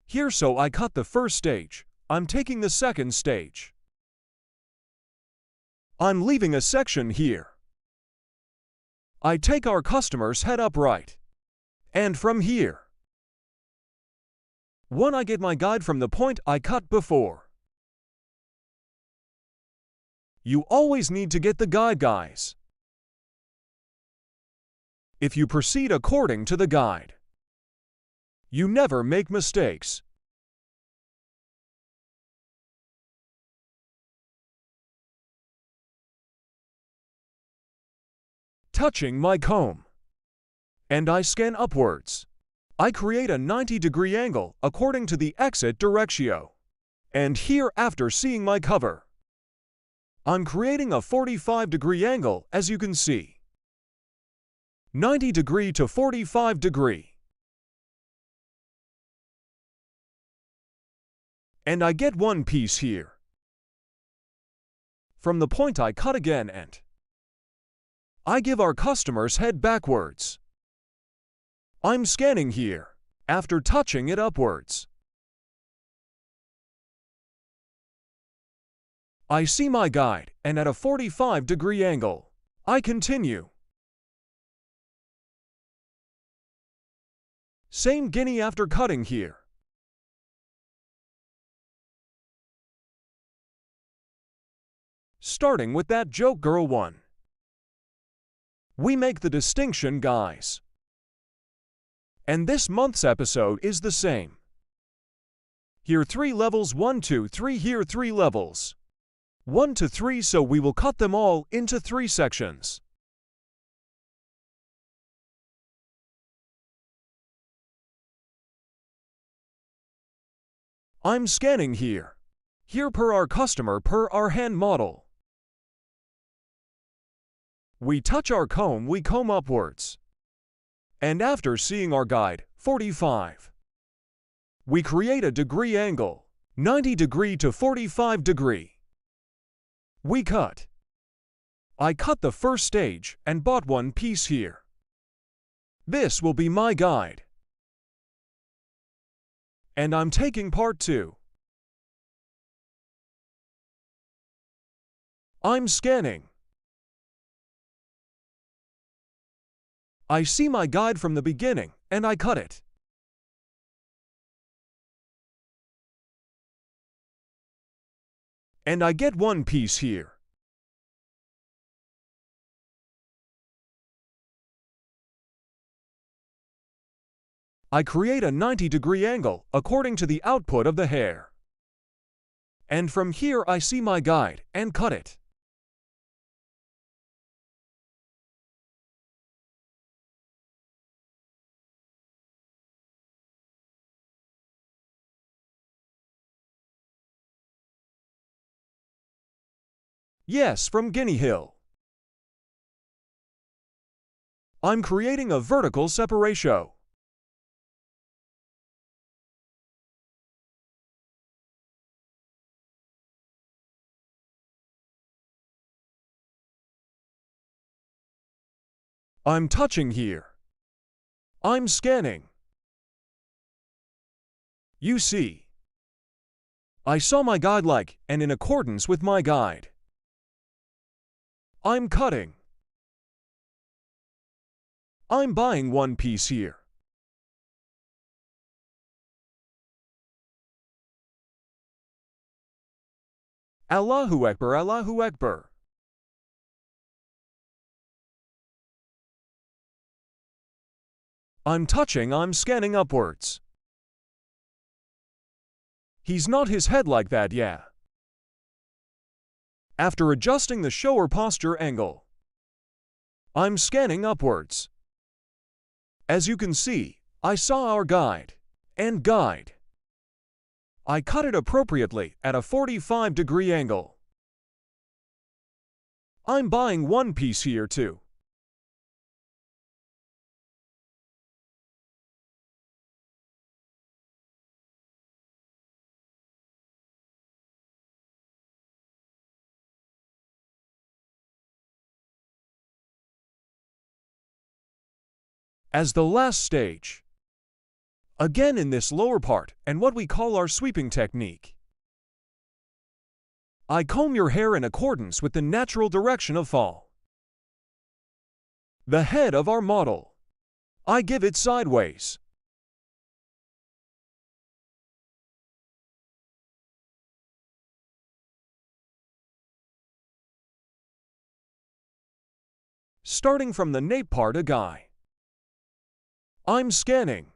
Here so I cut the first stage, I'm taking the second stage. I'm leaving a section here. I take our customer's head upright. And from here, one I get my guide from the point I cut before. You always need to get the guide, guys. If you proceed according to the guide, you never make mistakes. Touching my comb. And I scan upwards. I create a 90-degree angle according to the exit directio. And here after seeing my cover, I'm creating a 45-degree angle as you can see. 90 degree to 45 degree. And I get one piece here. From the point I cut again and I give our customer's head backwards. I'm scanning here, after touching it upwards. I see my guide, and at a 45-degree angle, I continue. Same guinea after cutting here. starting with that joke girl one. We make the distinction, guys. And this month's episode is the same. Here 3 levels, 1, 2, 3, here 3 levels. 1 to 3, so we will cut them all into 3 sections. I'm scanning here. Here per our customer, per our hand model. We touch our comb, we comb upwards. And after seeing our guide, 45, we create a degree angle, 90 degree to 45 degree. We cut. I cut the first stage and bought one piece here. This will be my guide. And I'm taking part 2. I'm scanning. I see my guide from the beginning, and I cut it. And I get one piece here. I create a 90-degree angle according to the output of the hair. And from here I see my guide and cut it. Yes, from Guinea Hill. I'm creating a vertical separation. I'm touching here. I'm scanning. You see, I saw my guide like and in accordance with my guide. I'm cutting. I'm buying one piece here. Allahu Akbar, Allahu Akbar. I'm touching, I'm scanning upwards. He's not his head like that, yeah. After adjusting the shower posture angle, I'm scanning upwards. As you can see, I saw our guide and guide. I cut it appropriately at a 45-degree angle. I'm buying one piece here too. As the last stage, again in this lower part and what we call our sweeping technique, I comb your hair in accordance with the natural direction of fall. The head of our model, I give it sideways. Starting from the nape part a guy. I'm scanning.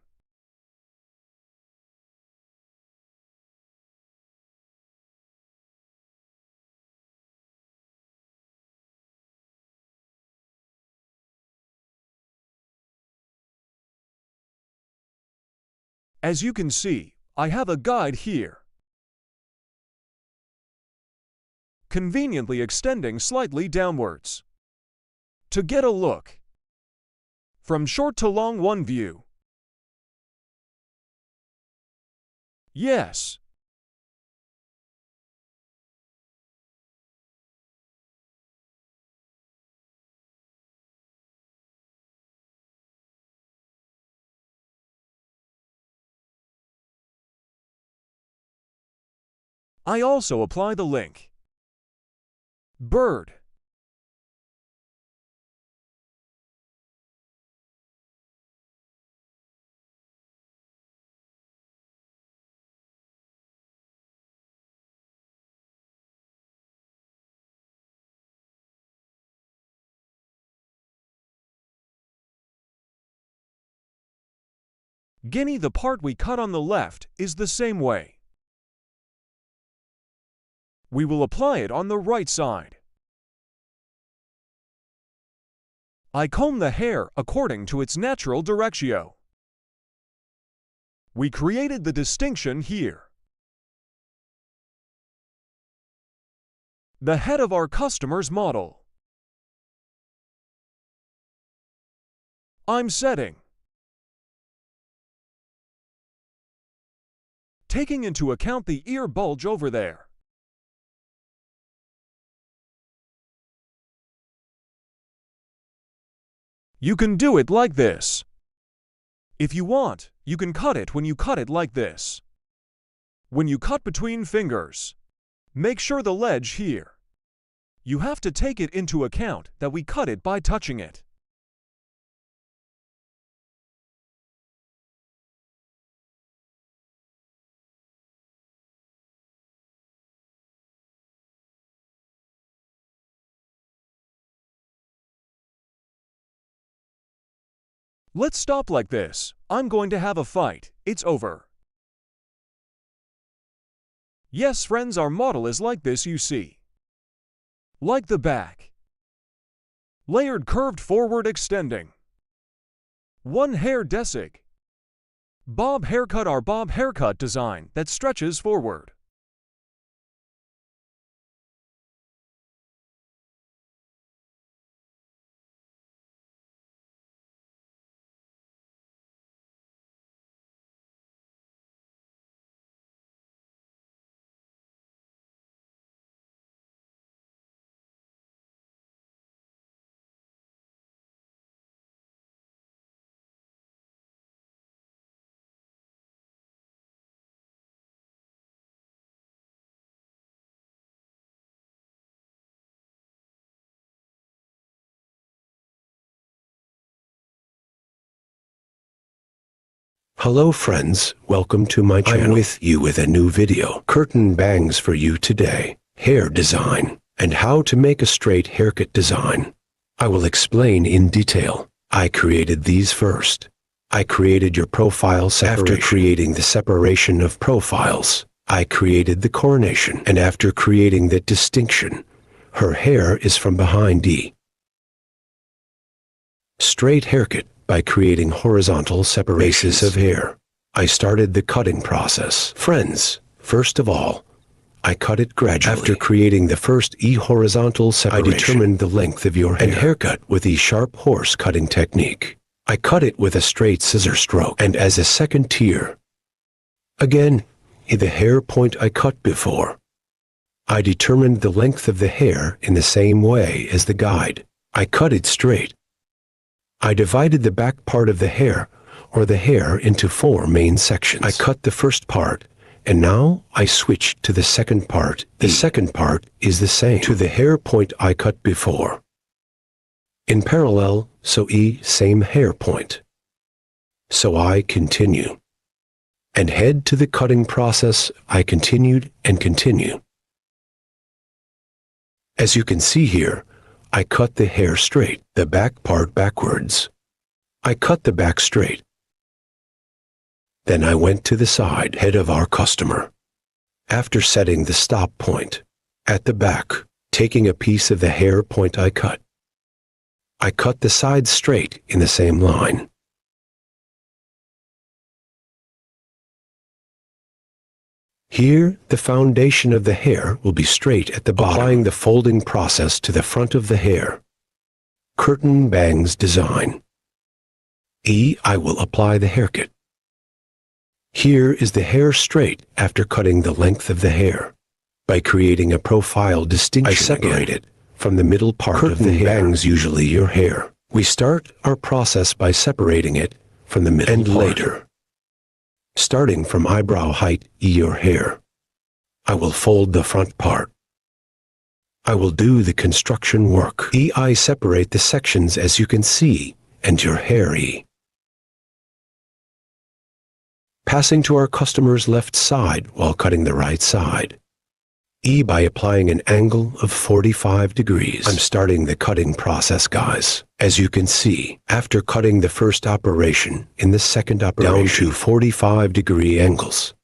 As you can see, I have a guide here, conveniently extending slightly downwards. To get a look from short to long one view. Yes. I also apply the link. Bird. Guinea, the part we cut on the left, is the same way. We will apply it on the right side. I comb the hair according to its natural directio. We created the distinction here. The head of our customer's model. I'm setting. Taking into account the ear bulge over there. You can do it like this. If you want, you can cut it when you cut it like this. When you cut between fingers, make sure the ledge here. You have to take it into account that we cut it by touching it. Let's stop like this. I'm going to have a fight. It's over. Yes, friends, our model is like this, you see. Like the back. Layered, curved, forward, extending. One hairdressing. Bob haircut, our bob haircut design that stretches forward. Hello friends, welcome to my channel. I'm with you with a new video. Curtain bangs for you today. Hair design and how to make a straight haircut design. I will explain in detail. I created these first. I created your profile separation. After creating the separation of profiles, I created the coronation. And after creating that distinction, her hair is from behind E. Straight haircut. By creating horizontal separations of hair, I started the cutting process. Friends, first of all, I cut it gradually. After creating the first E horizontal separation, I determined the length of your hair and haircut with the sharp horse cutting technique. I cut it with a straight scissor stroke. And as a second tier, again, in the hair point I cut before, I determined the length of the hair in the same way as the guide. I cut it straight. I divided the back part of the hair, or the hair, into 4 main sections. I cut the first part, and now I switched to the second part. The second part is the same to the hair point I cut before. In parallel, so E, same hair point. So I continue. And head to the cutting process, I continued and continue. As you can see here, I cut the hair straight, the back part backwards. I cut the back straight. Then I went to the side head of our customer. After setting the stop point, at the back, taking a piece of the hair point I cut the sides straight in the same line. Here, the foundation of the hair will be straight at the bottom, applying the folding process to the front of the hair. Curtain bangs design. E, I will apply the haircut. Here is the hair straight after cutting the length of the hair. By creating a profile distinction, I separate it from the middle part of the hair. Curtain bangs usually your hair. We start our process by separating it from the middle and part. Later, starting from eyebrow height, your hair, I will fold the front part. I will do the construction work. I separate the sections as you can see, and your hair E. Passing to our customer's left side while cutting the right side. E by applying an angle of 45 degrees. I'm starting the cutting process, guys. As you can see, after cutting the first operation in the second operation down to 45-degree angles,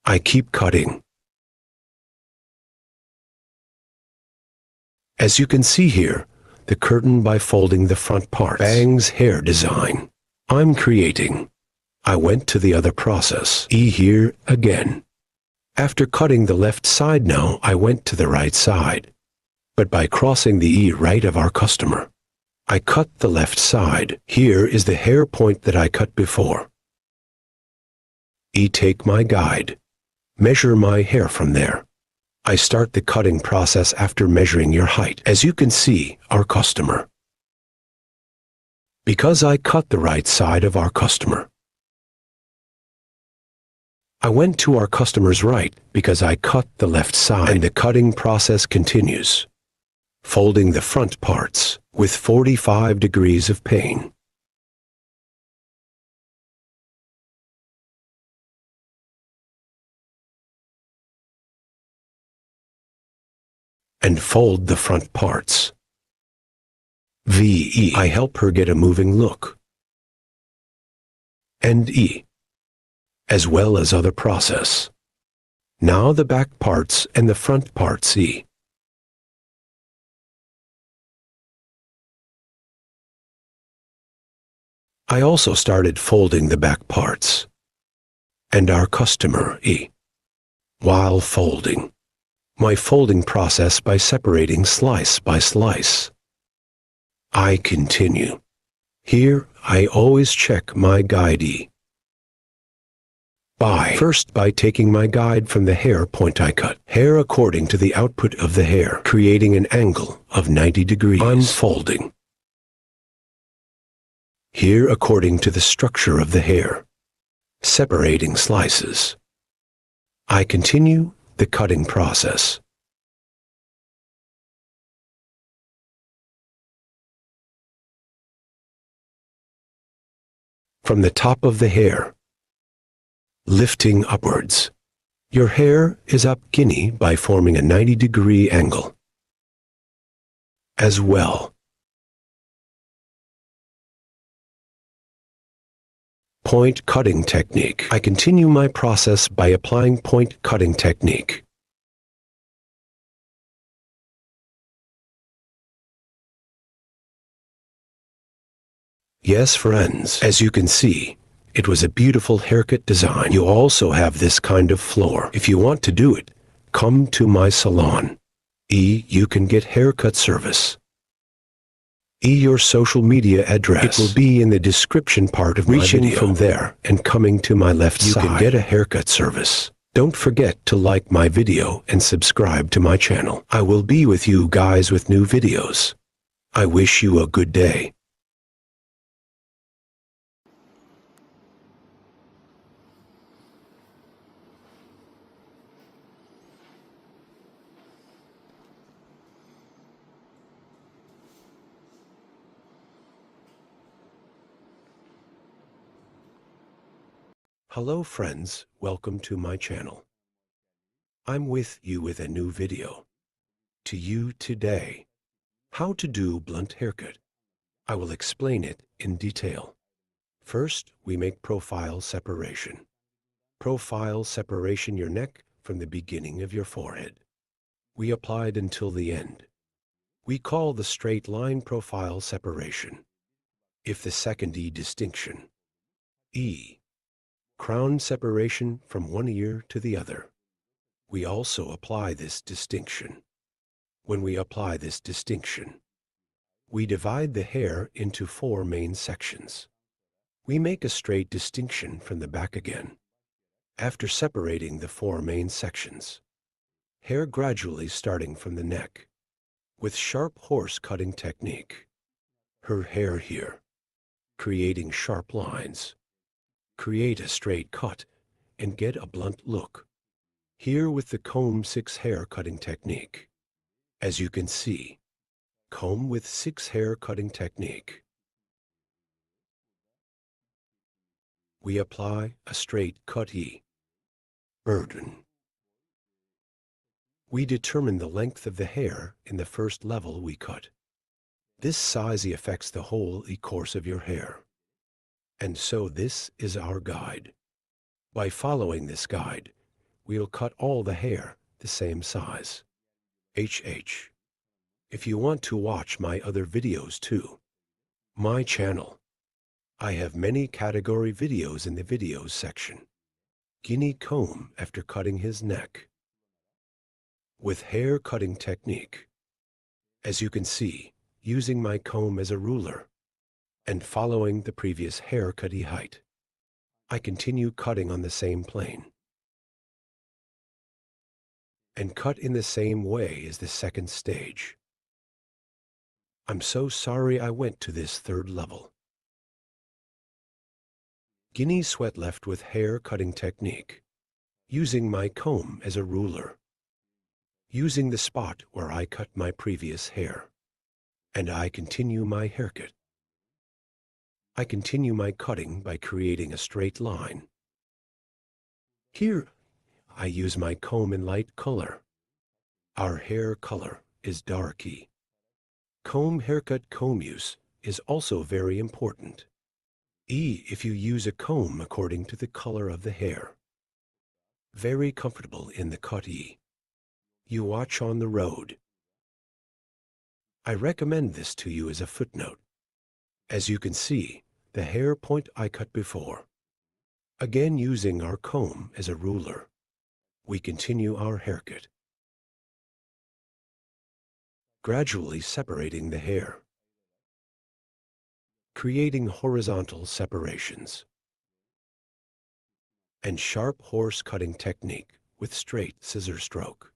I keep cutting. As you can see here, the curtain by folding the front parts. Bang's hair design. I'm creating. I went to the other process. Here again. After cutting the left side now, I went to the right side. But by crossing the right of our customer, I cut the left side. Here is the hair point that I cut before. Take my guide. Measure my hair from there. I start the cutting process after measuring your height. As you can see, our customer. Because I cut the right side of our customer, I went to our customer's right because I cut the left side, and the cutting process continues, folding the front parts with 45 degrees of pane. And fold the front parts. I help her get a moving look. And as well as other process. Now the back parts and the front parts I also started folding the back parts. And our customer while folding. My folding process by separating slice by slice. I continue. Here, I always check my guide First by taking my guide from the hair point I cut. Hair according to the output of the hair, creating an angle of 90 degrees. I'm folding. Here according to the structure of the hair. Separating slices. I continue the cutting process. From the top of the hair, lifting upwards. Your hair is up guinea by forming a 90-degree angle. As well. Point cutting technique. I continue my process by applying point cutting technique. Yes, friends, as you can see, it was a beautiful haircut design. You also have this kind of floor. If you want to do it, come to my salon. You can get haircut service. Your social media address. It will be in the description part of my video. Reaching from there and coming to my left side, you can get a haircut service. Don't forget to like my video and subscribe to my channel. I will be with you guys with new videos. I wish you a good day. Hello friends, welcome to my channel. I'm with you with a new video. To you today, how to do blunt haircut. I will explain it in detail. First, we make profile separation. Profile separation your neck from the beginning of your forehead. We applied until the end. We call the straight line profile separation. If the second distinction, crown separation from one ear to the other. We also apply this distinction. When we apply this distinction, we divide the hair into 4 main sections. We make a straight distinction from the back again. After separating the 4 main sections, hair gradually starting from the neck, with sharp horse cutting technique. Her hair here, creating sharp lines. Create a straight cut and get a blunt look. Here with the comb 6 hair cutting technique. As you can see, comb with 6 hair cutting technique. We apply a straight cut burden. We determine the length of the hair in the first level we cut. This size affects the whole course of your hair. And so this is our guide. By following this guide, we'll cut all the hair the same size. HH. If you want to watch my other videos too, my channel, I have many category videos in the videos section. Guinea comb after cutting his neck. With hair cutting technique. As you can see, using my comb as a ruler and following the previous haircut height, I continue cutting on the same plane and cut in the same way as the second stage. I'm so sorry I went to this third level. Guinea sweat left with hair cutting technique, using my comb as a ruler, using the spot where I cut my previous hair, and I continue my haircut. I continue my cutting by creating a straight line. Here, I use my comb in light color. Our hair color is darky. Comb haircut comb use is also very important. If you use a comb according to the color of the hair. Very comfortable in the cut You watch on the road. I recommend this to you as a footnote. As you can see, the hair point I cut before. Again using our comb as a ruler, we continue our haircut. Gradually separating the hair. Creating horizontal separations. And sharp horse cutting technique with straight scissor stroke,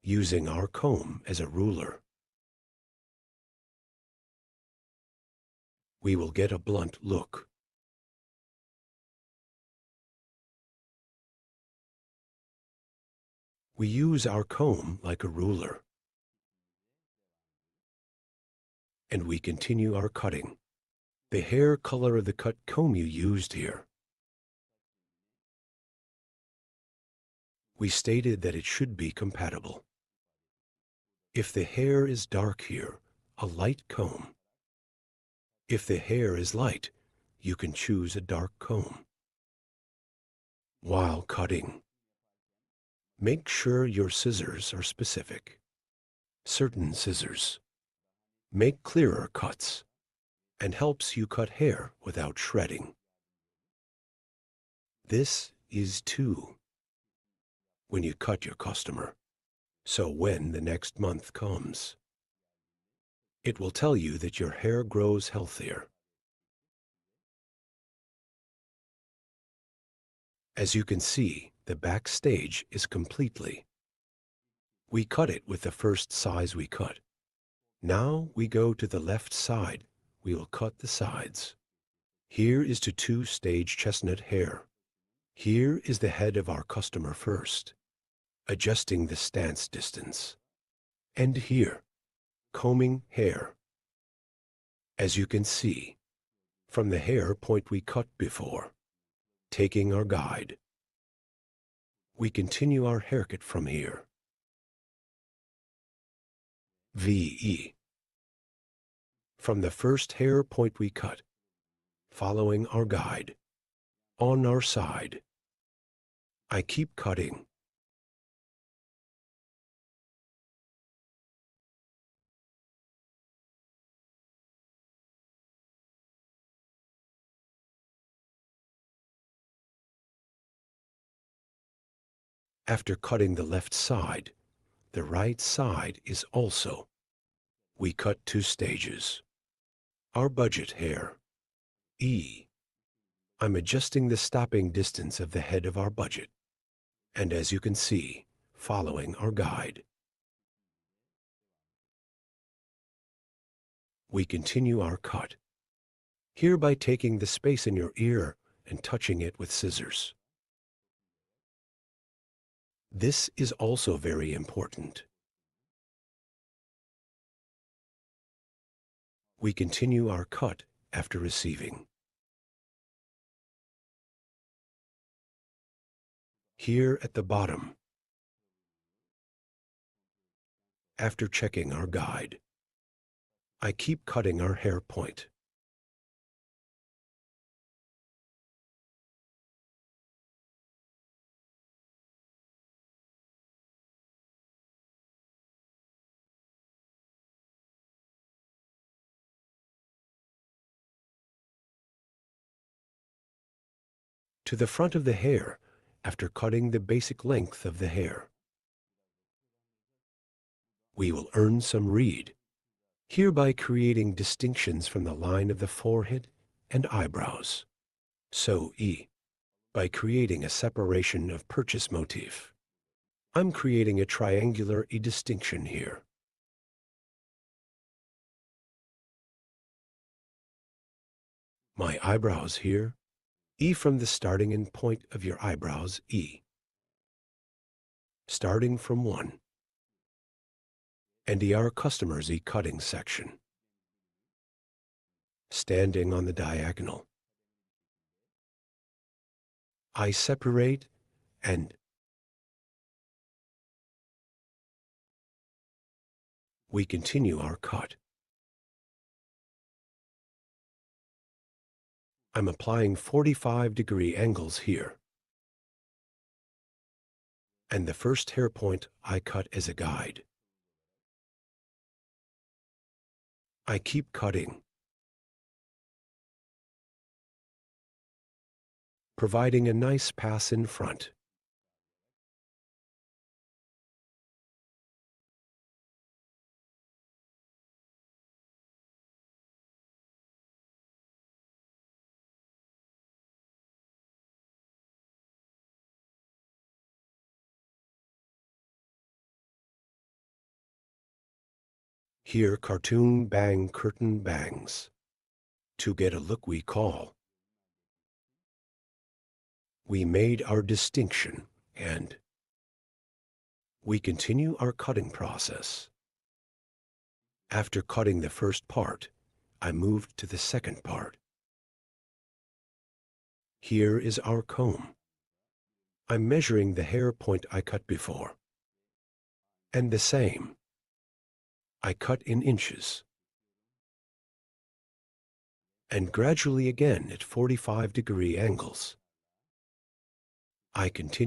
using our comb as a ruler. We will get a blunt look. We use our comb like a ruler. And we continue our cutting. The hair color of the cut comb you used here. We stated that it should be compatible. If the hair is dark here, a light comb. If the hair is light, you can choose a dark comb. While cutting, make sure your scissors are specific. Certain scissors make clearer cuts and helps you cut hair without shredding. This is too when you cut your customer. So when the next month comes, it will tell you that your hair grows healthier. As you can see, the backstage is completely. We cut it with the first size we cut. Now we go to the left side. We will cut the sides. Here is to 2-stage chestnut hair. Here is the head of our customer first, adjusting the stance distance. And here, combing hair. As you can see, from the hair point we cut before, taking our guide, we continue our haircut from here. VE. From the first hair point we cut, following our guide, on our side, I keep cutting. After cutting the left side, the right side is also. We cut 2 stages. Our budget hair. E. I'm adjusting the stopping distance of the head of our budget. And as you can see, following our guide. We continue our cut. Here by taking the space in your ear and touching it with scissors. This is also very important. We continue our cut after receiving. Here at the bottom, after checking our guide, I keep cutting our hair point. To the front of the hair after cutting the basic length of the hair. We will earn some read, hereby creating distinctions from the line of the forehead and eyebrows. So E, by creating a separation of purchase motif. I'm creating a triangular E distinction here. My eyebrows here, E from the starting end point of your eyebrows, E. Starting from 1. And E our customer's E cutting section. Standing on the diagonal. I separate and we continue our cut. I'm applying 45-degree angles here. And the first hair point I cut as a guide. I keep cutting, providing a nice pass in front. Here cartoon bang curtain bangs. To get a look we call. We made our distinction and we continue our cutting process. After cutting the first part, I moved to the second part. Here is our comb. I'm measuring the hair point I cut before. And the same. I cut in inches. And gradually again at 45-degree angles. I continue